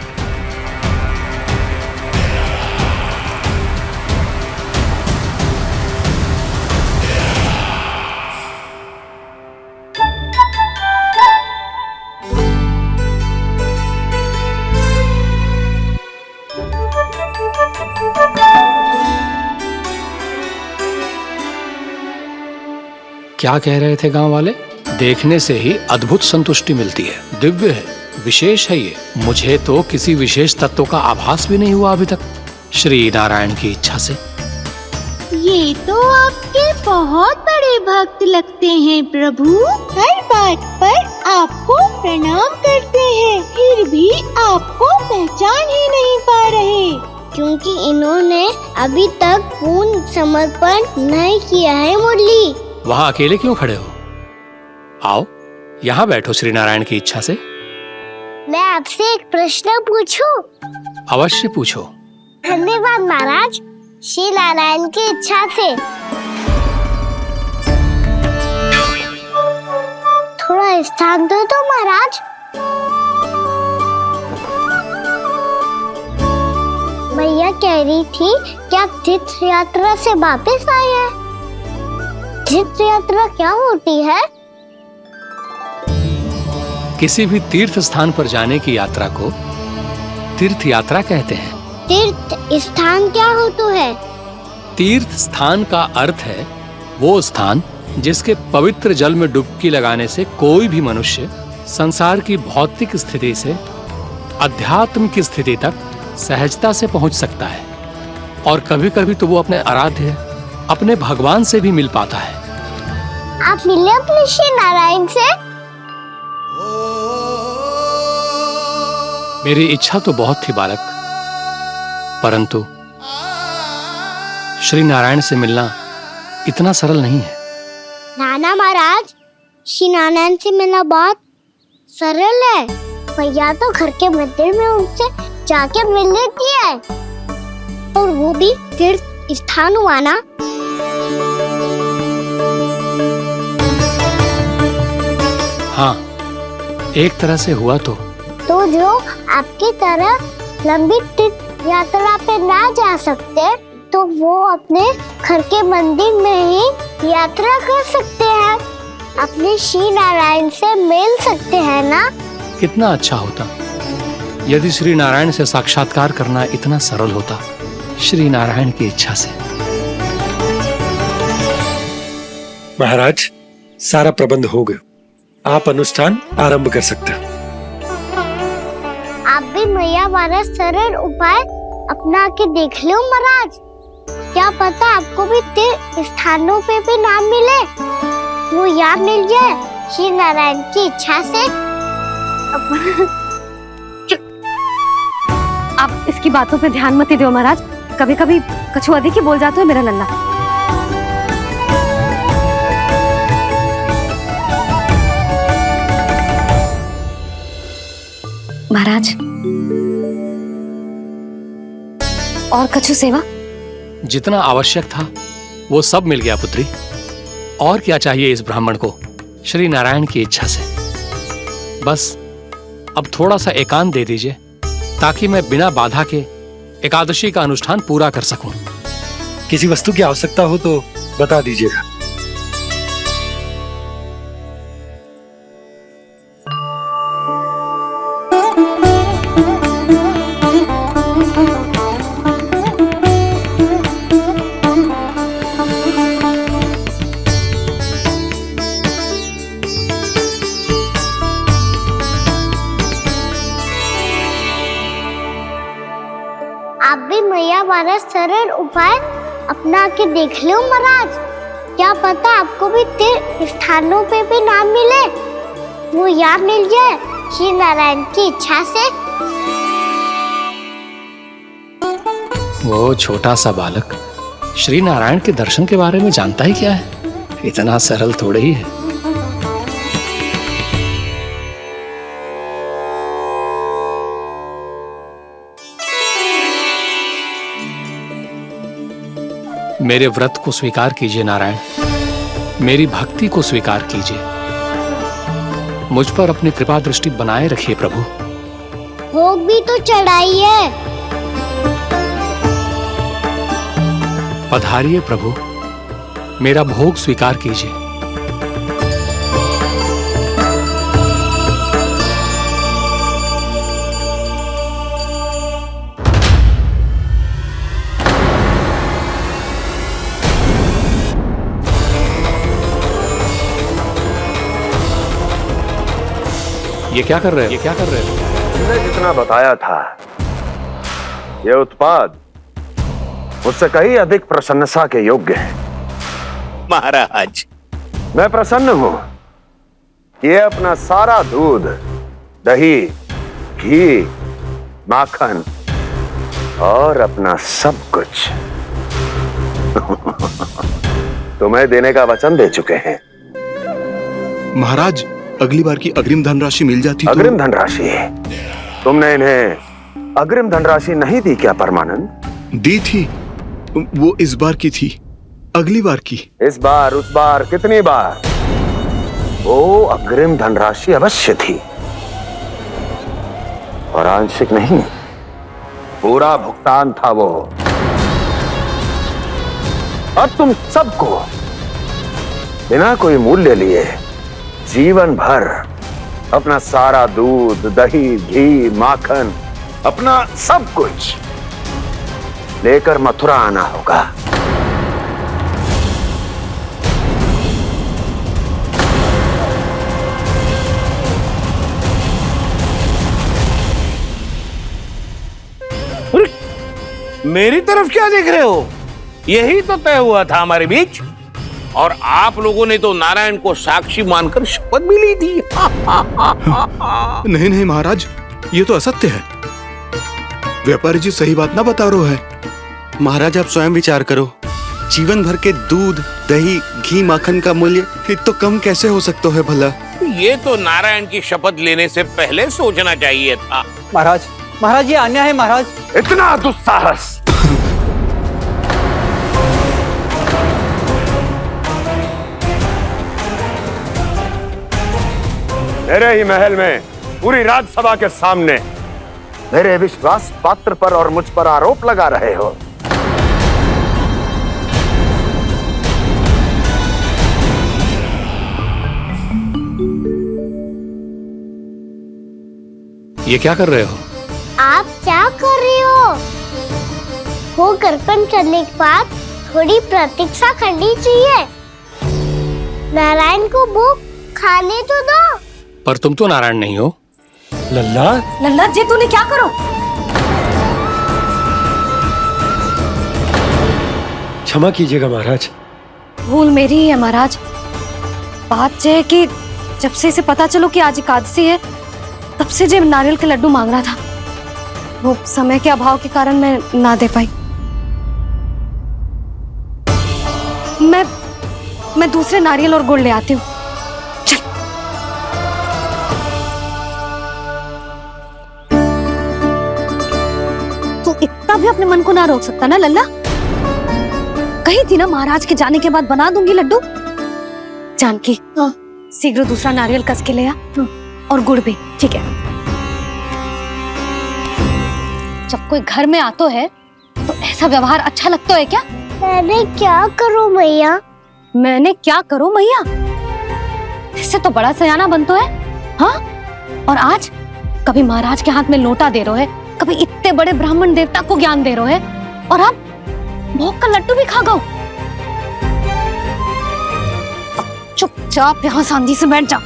क्या कह रहे थे गांव वाले? देखने से ही अद्भुत संतुष्टि मिलती है, दिव्य है, विशेष है ये। मुझे तो किसी विशेष तत्व का आभास भी नहीं हुआ अभी तक, श्री नारायण की इच्छा से। ये तो आपके बहुत बड़े भक्त लगते हैं प्रभु। हर बात पर आपको प्रणाम करते हैं, फिर भी आपको पहचान ही नहीं पा रहे। क्योंकि इन्होंने अभी तक पूर्ण समर्पण नहीं किया है मुरली। वहाँ अकेले क्यों खड़े हो? आओ यहाँ बैठो श्री नारायण की इच्छा से। मैं आपसे एक प्रश्न पूछूं? अवश्य पूछो। धन्यवाद महाराज, श्री नारायण की इच्छा से। थोड़ा स्थान दो तो महाराज। मैया कह रही थी कि आप तीर्थ यात्रा से वापस आए हैं। तीर्थ यात्रा क्या होती है? किसी भी तीर्थ स्थान पर जाने की यात्रा को तीर्थ यात्रा कहते हैं। तीर्थ स्थान क्या हो तो है? तीर्थ स्थान का अर्थ है वो स्थान जिसके पवित्र जल में डुबकी लगाने से कोई भी मनुष्य संसार की भौतिक स्थिति से अध्यात्म की स्थिति तक सहजता से पहुंच सकता है, और कभी कभी तो वो अपने आराध्य, अपने भगवान से भी मिल पाता है। आप मिले अपने श्री नारायण से? मेरी इच्छा तो बहुत थी बालक, परंतु श्री नारायण से मिलना इतना सरल नहीं है। नाना महाराज, श्री नारायण से मिलना बहुत सरल है। भैया तो घर के मंदिर में उनसे जाके मिल लेती है, और वो भी तीर्थ स्थान हुआ ना। हाँ, एक तरह से हुआ तो जो आपकी तरह लंबी तीर्थ यात्रा पे ना जा सकते, तो वो अपने घर के मंदिर में ही यात्रा कर सकते हैं, अपने श्री नारायण से मिल सकते हैं ना। कितना अच्छा होता यदि श्री नारायण से साक्षात्कार करना इतना सरल होता, श्री नारायण की इच्छा से। महाराज, सारा प्रबंध हो गया, आप अनुष्ठान आरंभ कर सकते हैं। आप भी मैया वाला सरल उपाय अपना के देख लो महाराज। क्या पता आपको भी तीर्थ स्थानों पे भी नाम मिले, वो यहाँ मिल जाए श्री नारायण की इच्छा से। आप इसकी बातों पे ध्यान मत दो महाराज, कभी कभी कछुआ देखिए बोल जाते हो मेरा नन्ना। महाराज और कछु सेवा? जितना आवश्यक था वो सब मिल गया पुत्री। और क्या चाहिए इस ब्राह्मण को श्री नारायण की इच्छा से? बस अब थोड़ा सा एकांत दे दीजिए ताकि मैं बिना बाधा के एकादशी का अनुष्ठान पूरा कर सकूं। किसी वस्तु की आवश्यकता हो तो बता दीजिएगा। आप भी मैया वाला सरल उपाय अपना के देख लो महाराज, क्या पता आपको भी तीर्थ स्थानों पे भी नाम मिले, वो यहाँ मिल जाए श्री नारायण की इच्छा से। वो छोटा सा बालक श्री नारायण के दर्शन के बारे में जानता ही क्या है? इतना सरल थोड़े ही है। मेरे व्रत को स्वीकार कीजिए नारायण, मेरी भक्ति को स्वीकार कीजिए, मुझ पर अपनी कृपा दृष्टि बनाए रखिए प्रभु। भोग भी तो चढ़ाइए। पधारिए प्रभु, मेरा भोग स्वीकार कीजिए। ये क्या कर रहे हो? तुमने जितना बताया था, ये उत्पाद मुझसे कहीं अधिक प्रशंसा के योग्य है। महाराज, मैं प्रसन्न हूं। ये अपना सारा दूध, दही, घी, माखन और अपना सब कुछ तुम्हें देने का वचन दे चुके हैं। महाराज, अगली बार की अग्रिम धनराशि मिल जाती तो। अग्रिम धनराशि? तुमने इन्हें अग्रिम धनराशि नहीं दी क्या परमानंद? दी थी, वो इस बार की थी, अगली बार की। इस बार, उस बार, कितनी बार? वो अग्रिम धनराशि अवश्य थी और आंशिक नहीं, पूरा भुगतान था वो। अब तुम सबको बिना कोई मूल्य लिए जीवन भर अपना सारा दूध, दही, घी, माखन, अपना सब कुछ लेकर मथुरा आना होगा। मेरी तरफ क्या देख रहे हो? यही तो तय हुआ था हमारे बीच, और आप लोगों ने तो नारायण को साक्षी मानकर शपथ भी ली थी। नहीं नहीं महाराज, ये तो असत्य है। व्यापारी जी सही बात ना बता रहे हैं। महाराज आप स्वयं विचार करो, जीवन भर के दूध, दही, घी, माखन का मूल्य तो कम कैसे हो सकता है भला? ये तो नारायण की शपथ लेने से पहले सोचना चाहिए था। महाराज, महाराज ये अन्याय है महाराज। इतना दुस्साहस! मेरे ही महल में पूरी राजसभा के सामने मेरे विश्वास पात्र पर और मुझ पर आरोप लगा रहे हो। ये क्या कर रहे हो? आप क्या कर रहे हो कर्पण करने के बाद थोड़ी प्रतीक्षा करनी चाहिए। नारायण को भोग खाने तो दो। पर तुम तो नारायण नहीं हो। लल्ला, लल्ला जी तूने क्या करो? क्षमा कीजिएगा महाराज। भूल मेरी ही है महाराज। बात यह है कि जब से इसे पता चलो कि आज एकादशी है, तब से जो नारियल के लड्डू मांग रहा था, वो समय के अभाव के कारण मैं ना दे पाई। मैं दूसरे नारियल और गुड़ ले आती हूँ। चल। तू इतना भी अपने मन को ना रोक सकता ना लल्ला? कही थी ना महाराज के जाने के बाद बना दूंगी लड्डू। जानकी, शीघ्र दूसरा नारियल कस के ले आ, और गुड़ भी। ठीक है। जब कोई घर में आता है तो ऐसा व्यवहार अच्छा लगता है क्या? मैंने क्या करूं मैया? मैंने क्या करूं मैया? इससे तो बड़ा सयाना बनतो है। हाँ, और आज कभी महाराज के हाथ में लोटा दे रहे है, कभी इतने बड़े ब्राह्मण देवता को ज्ञान दे रहे है, और अब भोग का लड्डू भी खा गो। चुपचाप यहाँ सांधी से बैठ जा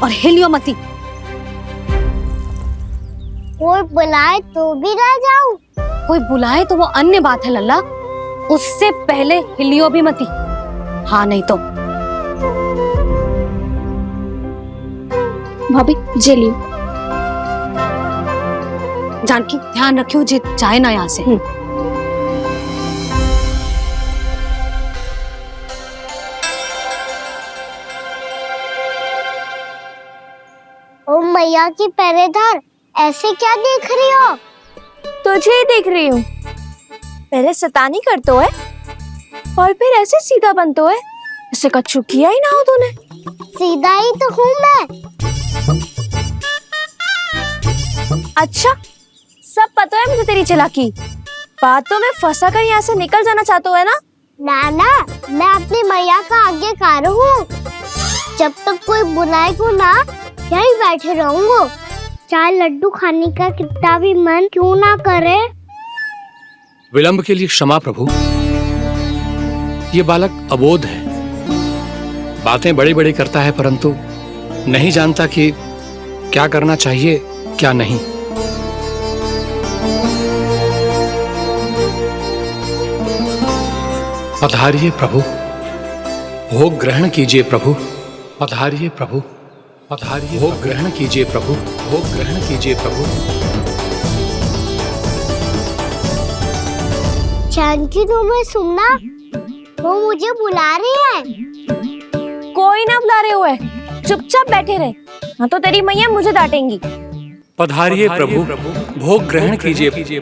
और हिलियो मती। कोई बुलाए तो भी ना जाऊं? कोई बुलाए तो वो अन्य बात है लल्ला, उससे पहले हिलियो भी मती। हाँ नहीं तो। भाभी जे लियो। जानकी ध्यान रखियो जे जाए ना यहाँ से। ओ मैया की पहरेदार, ऐसे क्या देख रही हो? तुझे ही देख रही हूँ। पहले शैतानी करतो है और फिर ऐसे सीधा बनतो है। ऐसे कछु किया ही ना हो तूने। सीधा ही तो हूँ मैं। अच्छा, सब पता है मुझे तेरी चालाकी। बातों में फंसा कर यहाँ से निकल जाना चाहते हो है ना? नाना, मैं अपनी मैया का आज्ञाकार हूँ। जब तक कोई बुलाएगा ना, यहीं बैठे रहूंगा। चाहे लड्डू खाने का कितना भी मन क्यों ना करे। विलंब के लिए क्षमा प्रभु। ये बालक अबोध है, बातें बड़ी बड़ी करता है, परंतु नहीं जानता कि क्या करना चाहिए क्या नहीं। पधारिए प्रभु, भोग ग्रहण कीजिए प्रभु। पधारिए प्रभु, पधारिए। भोग ग्रहण कीजिए प्रभु, भोग ग्रहण कीजिए प्रभु। जानकी, तुम्हें सुनना, वो मुझे बुला रही है। कोई ना बुला रहे हुए, चुपचाप बैठे रहे, हाँ तो तेरी मैया मुझे डांटेंगी। पधारिए प्रभु, भोग ग्रहण कीजिए।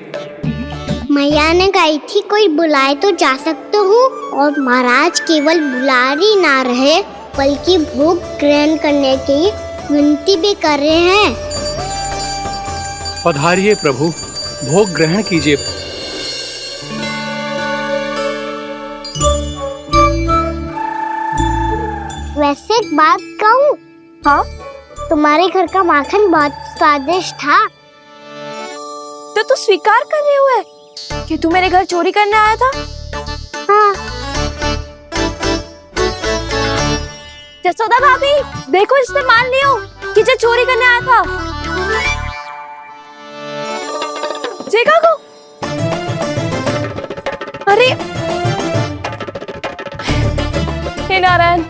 मैया ने कही थी कोई बुलाए तो जा सकते हूँ, और महाराज केवल बुलारी ना रहे बल्कि भोग ग्रहण करने की विनती भी कर रहे हैं। पधारिए प्रभु, भोग ग्रहण कीजिए। वैसे एक बात कहूँ? हाँ? तुम्हारे घर का माखन बहुत स्वादिष्ट था। तो तू स्वीकार कर रहे हुए कि तू मेरे घर चोरी करने आया था? हाँ। जसोदा भाभी, देखो इसने मान लियो कि जो चोरी करने आया था। देखा को? अरे हे नारायण,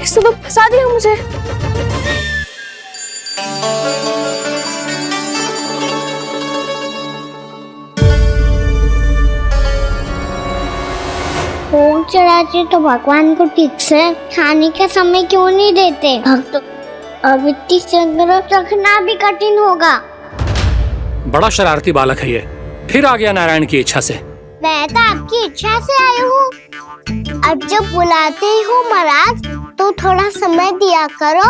इसने तो फंसा दिया मुझे। भोग चढ़ाते तो भगवान को ठीक से खाने का समय क्यों नहीं देते? भक्त अब इतनी संग्रह रखना भी कठिन होगा। बड़ा शरारती बालक है ये, फिर आ गया नारायण की इच्छा से। मैं तो आपकी इच्छा से आई हूँ। अब जब बुलाते ही हो महाराज, तो थोड़ा समय दिया करो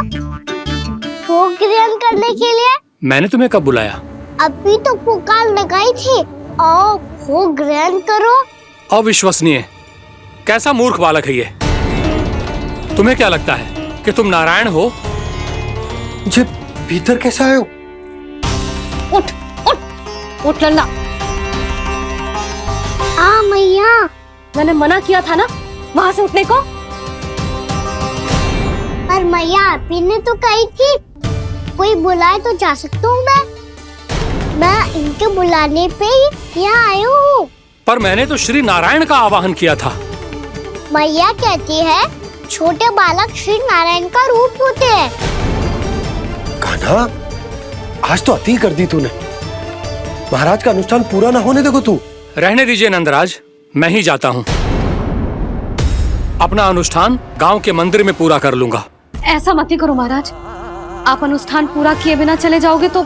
भोग ग्रहण करने के लिए। मैंने तुम्हें कब बुलाया? अभी तो पुकार लगाई थी, आओ भोग ग्रहण करो। अविश्वसनीय, कैसा मूर्ख बालक है ये। तुम्हें क्या लगता है कि तुम नारायण हो? मुझे भीतर कैसे आए हो? उठ उठ उठ लल्ला। मैया, मैंने मना किया था ना वहां से उठने को। पर मैया, आप ने तो कही थी कोई बुलाए तो जा सकता हूँ मैं इनके बुलाने पे ही यहाँ आई हूँ। पर मैंने तो श्री नारायण का आवाहन किया था। मैया कहती है छोटे बालक श्री नारायण का रूप होते हैं। कान्हा, आज तो अति कर दी तूने। महाराज का अनुष्ठान पूरा ना होने देखो तू। रहने दीजिए नंदराज, मैं ही जाता हूँ। अपना अनुष्ठान गांव के मंदिर में पूरा कर लूंगा। ऐसा मत ही करो महाराज, आप अनुष्ठान पूरा किए बिना चले जाओगे तो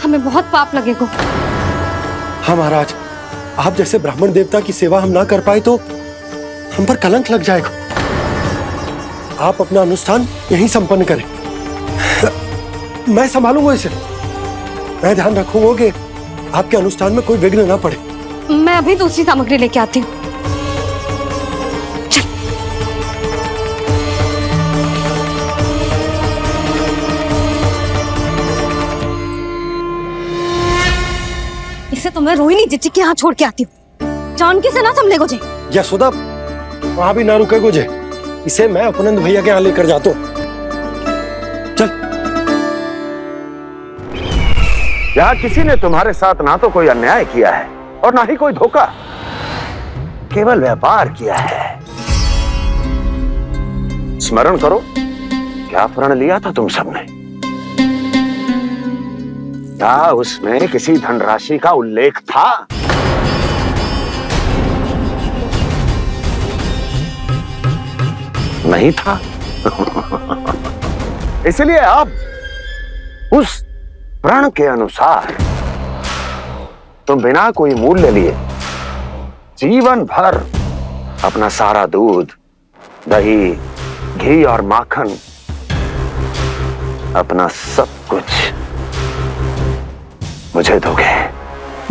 हमें बहुत पाप लगेगा। हाँ महाराज, आप जैसे ब्राह्मण देवता की सेवा हम ना कर पाए तो हम पर कलंक लग जाएगा। आप अपना अनुष्ठान यहीं संपन्न करें, मैं संभालूंगा इसे। मैं ध्यान रखूंगा कि आपके अनुष्ठान में कोई विघ्न ना पड़े। मैं अभी दूसरी सामग्री लेके आती हूँ। इसे तो मैं रोहिणी जीजी के यहाँ छोड़ के आती हूँ। जानकी से ना समझे गोजे। यशोदा, वहां भी ना रुके गोजे। इसे मैं अपनंद भैया के यहाँ लेकर जाता हूँ। चल। यहाँ किसी ने तुम्हारे साथ ना तो कोई अन्याय किया है और ना ही कोई धोखा, केवल व्यापार किया है। स्मरण करो, क्या प्रण लिया था तुम सबने? क्या उसमें किसी धनराशि का उल्लेख था? नहीं था। इसलिए अब उस प्रण के अनुसार तुम बिना कोई मूल्य लिए जीवन भर अपना सारा दूध, दही, घी और माखन, अपना सब कुछ मुझे दोगे।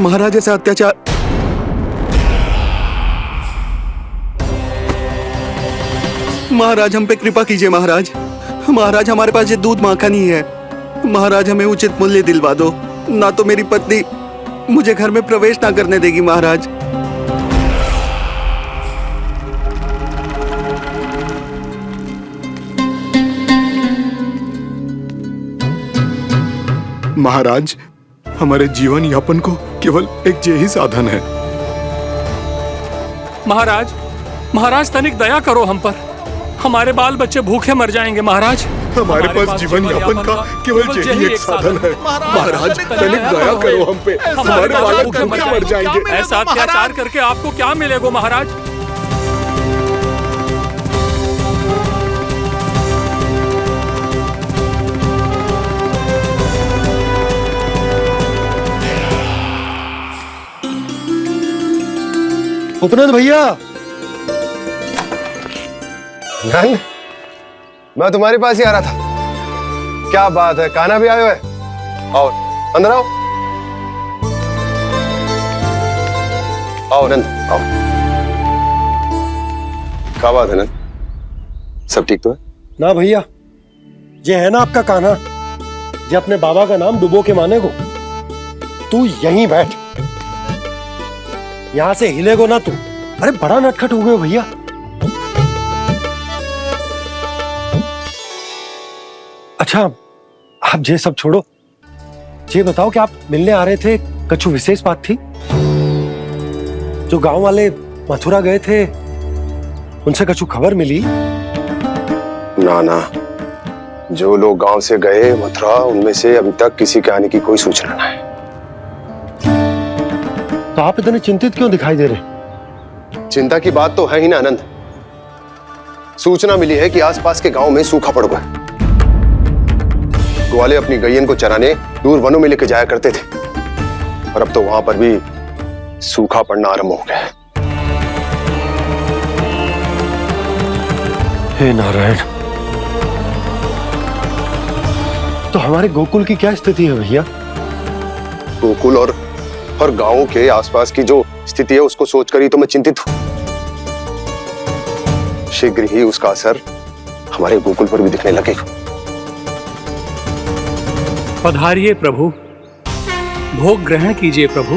महाराज ऐसा अत्याचार। महाराज हम पे कृपा कीजिए। महाराज, महाराज हमारे पास ये दूध माखन ही है। महाराज हमें उचित मूल्य दिलवा दो, ना तो मेरी पत्नी मुझे घर में प्रवेश ना करने देगी। महाराज, महाराज हमारे जीवन यापन को केवल एक यही साधन है। महाराज, महाराज तनिक दया करो हम पर। हमारे बाल बच्चे भूखे मर जाएंगे। महाराज, हमारे पास जीवन यापन का केवल यही एक साधन है। महाराज तनिक दया करो हम पे, हमारे बालक भूखे मर जाएंगे। ऐसा अत्याचार करके आपको क्या मिलेगा महाराज? उपनंद भैया। नंद, मैं तुम्हारे पास ही आ रहा था। क्या बात है, कान्हा भी आयो है? आओ अंदर आओ। आओ नंद आओ। क्या बात है नंद, सब ठीक तो है? ना भैया, ये है ना आपका कान्हा, ये अपने बाबा का नाम डुबो के माने को। तू यहीं बैठ, यहां से हिलेगो ना तू। अरे बड़ा नटखट हो गए भैया। अच्छा, आप ये सब छोड़ो, ये बताओ कि आप मिलने आ रहे थे, कछु विशेष बात थी? जो गांव वाले मथुरा गए थे, उनसे कछु खबर मिली? ना ना, जो लोग गांव से गए मथुरा, उनमें से अभी तक किसी के आने की कोई सूचना नहीं। तो आप इतने चिंतित क्यों दिखाई दे रहे? चिंता की बात तो है ही ना आनंद। सूचना मिली है कि आसपास के गांव में सूखा पड़ गया। ग्वाले अपनी गैयन को चराने दूर वनों में लेके जाया करते थे, और अब तो वहां पर भी सूखा पड़ना आरंभ हो गया है। हे नारायण, तो हमारे गोकुल की क्या स्थिति है भैया? गोकुल और गांवों के आसपास की जो स्थिति है उसको सोचकर ही तो मैं चिंतित हूं। शीघ्र ही उसका असर हमारे गोकुल पर भी दिखने लगेगा। पधारिए प्रभु, भोग ग्रहण कीजिए प्रभु।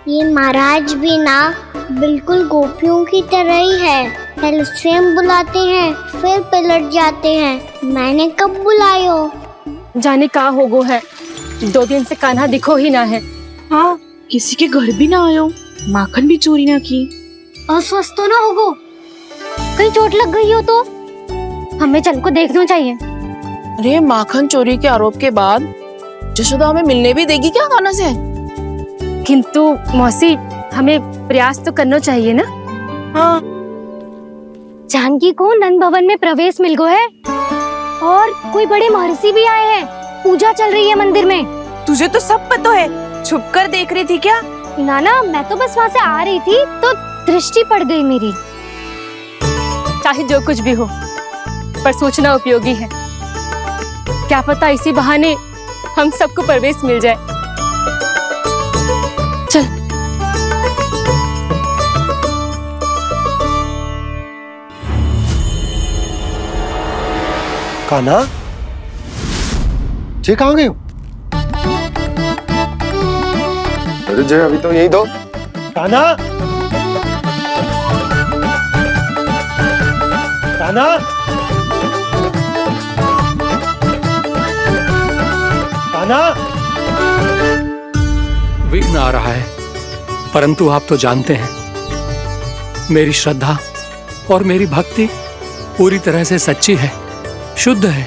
ये महाराज भी ना बिल्कुल गोपियों की तरह ही है। पहले स्वयं बुलाते हैं, फिर पलट जाते हैं। मैंने कब बुलायो? जाने का होगो है, 2 दिन से कान्हा दिखो ही ना है। हाँ, किसी के घर भी ना आयो, माखन भी चोरी ना की। अस्वस्थ तो ना होगो? कहीं चोट लग गई हो तो? हमें चल को देखना चाहिए। अरे माखन चोरी के आरोप के बाद जशोदा हमें मिलने भी देगी क्या कान्हा से? किंतु मौसी हमें प्रयास तो करना चाहिए ना। हाँ। जानकी को नंद भवन में प्रवेश मिल गया है और कोई बड़े महर्षि भी आए हैं। पूजा चल रही है मंदिर में। तुझे तो सब पता है, छुप कर देख रही थी क्या? नाना मैं तो बस वहाँ से आ रही थी तो दृष्टि पड़ गई मेरी। चाहे जो कुछ भी हो, पर सोचना उपयोगी है। क्या पता इसी बहाने हम सबको प्रवेश मिल जाए। चल। कान्हा, जय कहाँ गए हो? अरे जय अभी तो यही दो। कान्हा, कान्हा, कान्हा। विघ्न आ रहा है, परंतु आप तो जानते हैं मेरी श्रद्धा और मेरी भक्ति पूरी तरह से सच्ची है, शुद्ध है।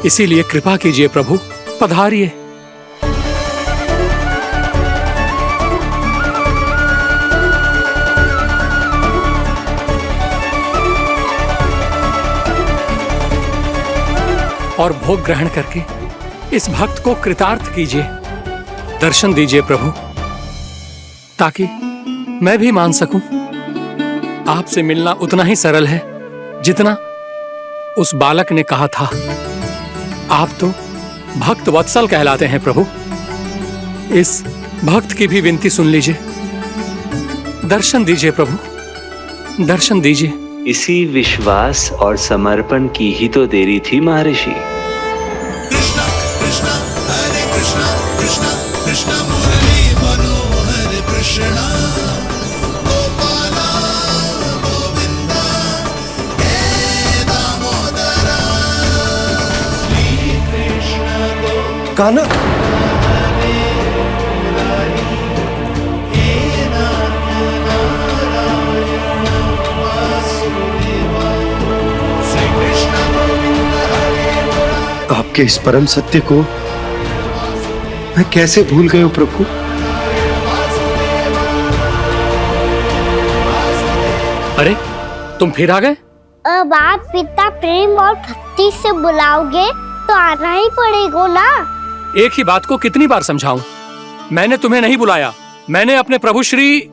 इसीलिए कृपा कीजिए प्रभु, पधारिए। और भोग ग्रहण करके इस भक्त को कृतार्थ कीजिए। दर्शन दीजिए प्रभु, ताकि मैं भी मान सकूं। आपसे मिलना उतना ही सरल है जितना उस बालक ने कहा था। आप तो भक्त वत्सल कहलाते हैं प्रभु। इस भक्त की भी विनती सुन लीजिए। दर्शन दीजिए प्रभु, दर्शन दीजिए। इसी विश्वास और समर्पण की ही तो देरी थी महर्षि। कृष्णा कृष्णा हरे कृष्णा कृष्णा कृष्णा मुरली मनोहर कृष्णा गोपाला गोविंदा हे दामोदरा श्री कृष्ण गोविंदा। कान्हा, आपके इस परम सत्य को मैं कैसे भूल गया प्रभु? अरे तुम फिर आ गए? अब आप पिता प्रेम और भक्ति से बुलाओगे तो आना ही पड़ेगा ना। एक ही बात को कितनी बार समझाऊं? मैंने तुम्हें नहीं बुलाया, मैंने अपने प्रभु श्री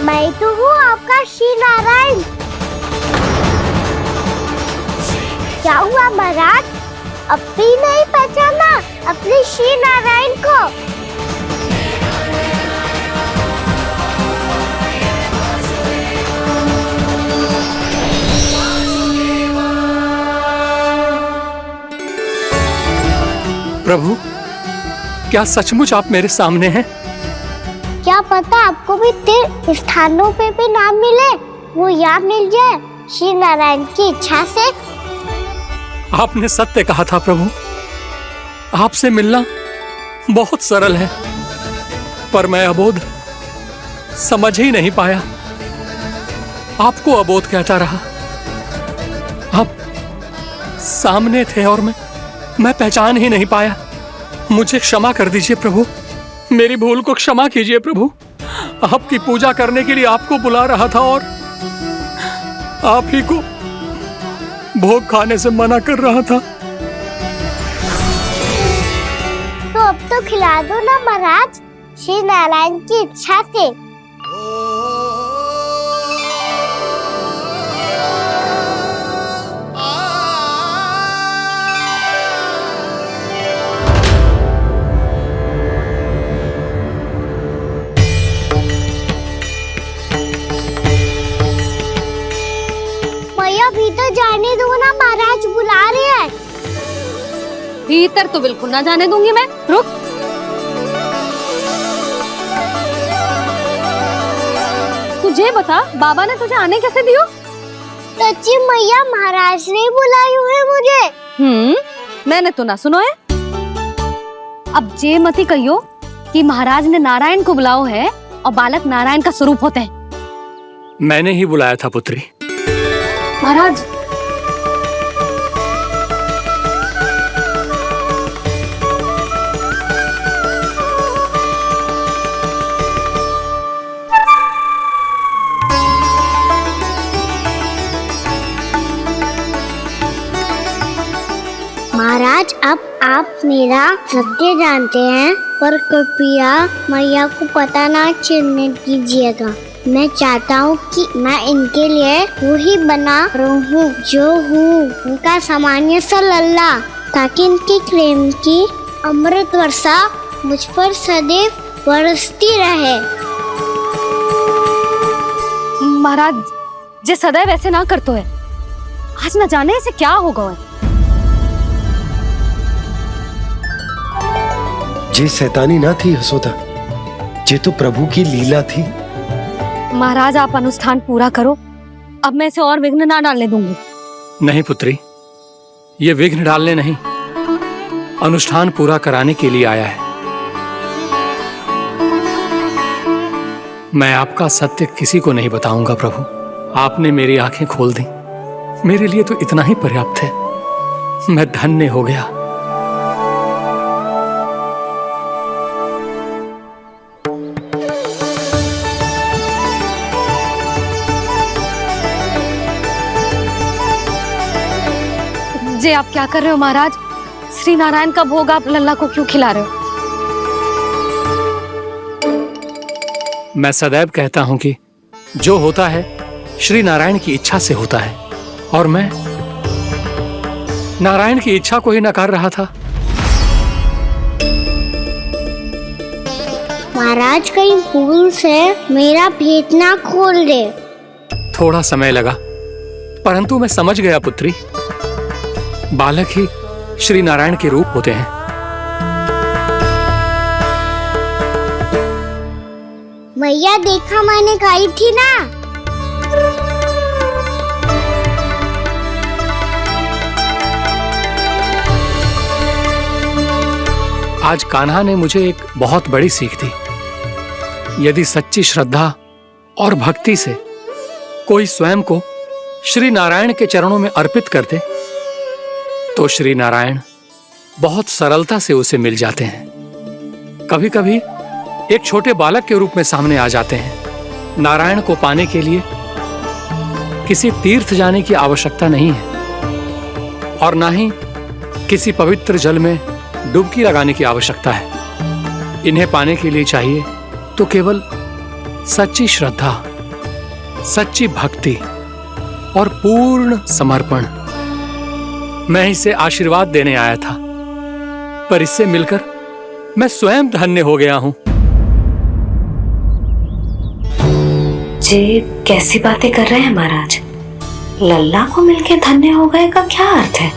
मैं तो हूँ आपका श्री नारायण। क्या हुआ महाराज, अब भी नहीं पहचाना अपने श्री नारायण को? प्रभु, क्या सचमुच आप मेरे सामने हैं? क्या पता आपको भी तीर्थ स्थानों पे भी नाम मिले, वो यहाँ मिल जाए श्री नारायण की इच्छा से। आपने सत्य कहा था प्रभु, आपसे मिलना बहुत सरल है, पर मैं अबोध समझ ही नहीं पाया। आपको अबोध कहता रहा। आप सामने थे और मैं पहचान ही नहीं पाया। मुझे क्षमा कर दीजिए प्रभु, मेरी भूल को क्षमा कीजिए प्रभु। आपकी पूजा करने के लिए आपको बुला रहा था और आप ही को भोग खाने से मना कर रहा था। तो अब तो खिला दो ना महाराज, श्री नारायण की इच्छा से। भीतर जाने दो ना, महाराज बुला रहे हैं। भीतर तो बिल्कुल ना जाने दूंगी मैं। रुक। मुझे बता, बाबा ने तुझे आने कैसे दियो? सच्ची मैया, महाराज ने बुलाई हुए मुझे। मैंने तो ना सुनो है। अब जे मती कहियो कि महाराज ने नारायण को बुलाओ है और बालक नारायण का स्वरूप होते हैं। मैंने ही बुलाया था पुत्री। महाराज, महाराज, अब आप मेरा सत्य जानते हैं, पर कृपया मैया को पता ना चलने दीजिएगा। मैं चाहता हूँ कि मैं इनके लिए वही बना रहूँ जो हूँ, उनका सामान्य सा लल्ला, ताकि इनके प्रेम की अमृत वर्षा मुझ पर सदैव बरसती रहे। महाराज, जे सदैव ऐसे ना करतो है, आज न जाने इसे क्या होगा है। जे शैतानी ना थी यशोदा, जे तो प्रभु की लीला थी। महाराज, आप अनुष्ठान पूरा करो, अब मैं इसे और विघ्न ना डालने दूंगी। नहीं पुत्री, ये विघ्न डालने नहीं, अनुष्ठान पूरा कराने के लिए आया है। मैं आपका सत्य किसी को नहीं बताऊंगा प्रभु। आपने मेरी आंखें खोल दी, मेरे लिए तो इतना ही पर्याप्त है। मैं धन्य हो गया। जे आप क्या कर रहे हो महाराज? श्री नारायण का भोग आप लल्ला को क्यों खिला रहे हो? मैं सदैव कहता हूं कि जो होता है श्री नारायण की इच्छा से होता है, और मैं नारायण की इच्छा को ही नकार रहा था। महाराज, कहीं भूल से मेरा भेद ना खोल दे। थोड़ा समय लगा, परंतु मैं समझ गया पुत्री। बालक ही श्री नारायण के रूप होते हैं। मैया, देखा मैंने कही थी ना। आज कान्हा ने मुझे एक बहुत बड़ी सीख दी। यदि सच्ची श्रद्धा और भक्ति से कोई स्वयं को श्री नारायण के चरणों में अर्पित कर दे, तो श्री नारायण बहुत सरलता से उसे मिल जाते हैं। कभी कभी एक छोटे बालक के रूप में सामने आ जाते हैं। नारायण को पाने के लिए किसी तीर्थ जाने की आवश्यकता नहीं है, और ना ही किसी पवित्र जल में डुबकी लगाने की आवश्यकता है। इन्हें पाने के लिए चाहिए तो केवल सच्ची श्रद्धा, सच्ची भक्ति और पूर्ण समर्पण। मैं इसे आशीर्वाद देने आया था, पर इससे मिलकर मैं स्वयं धन्य हो गया हूं। जे कैसी बातें कर रहे हैं महाराज? लल्ला को मिलके धन्य हो गए का क्या अर्थ है?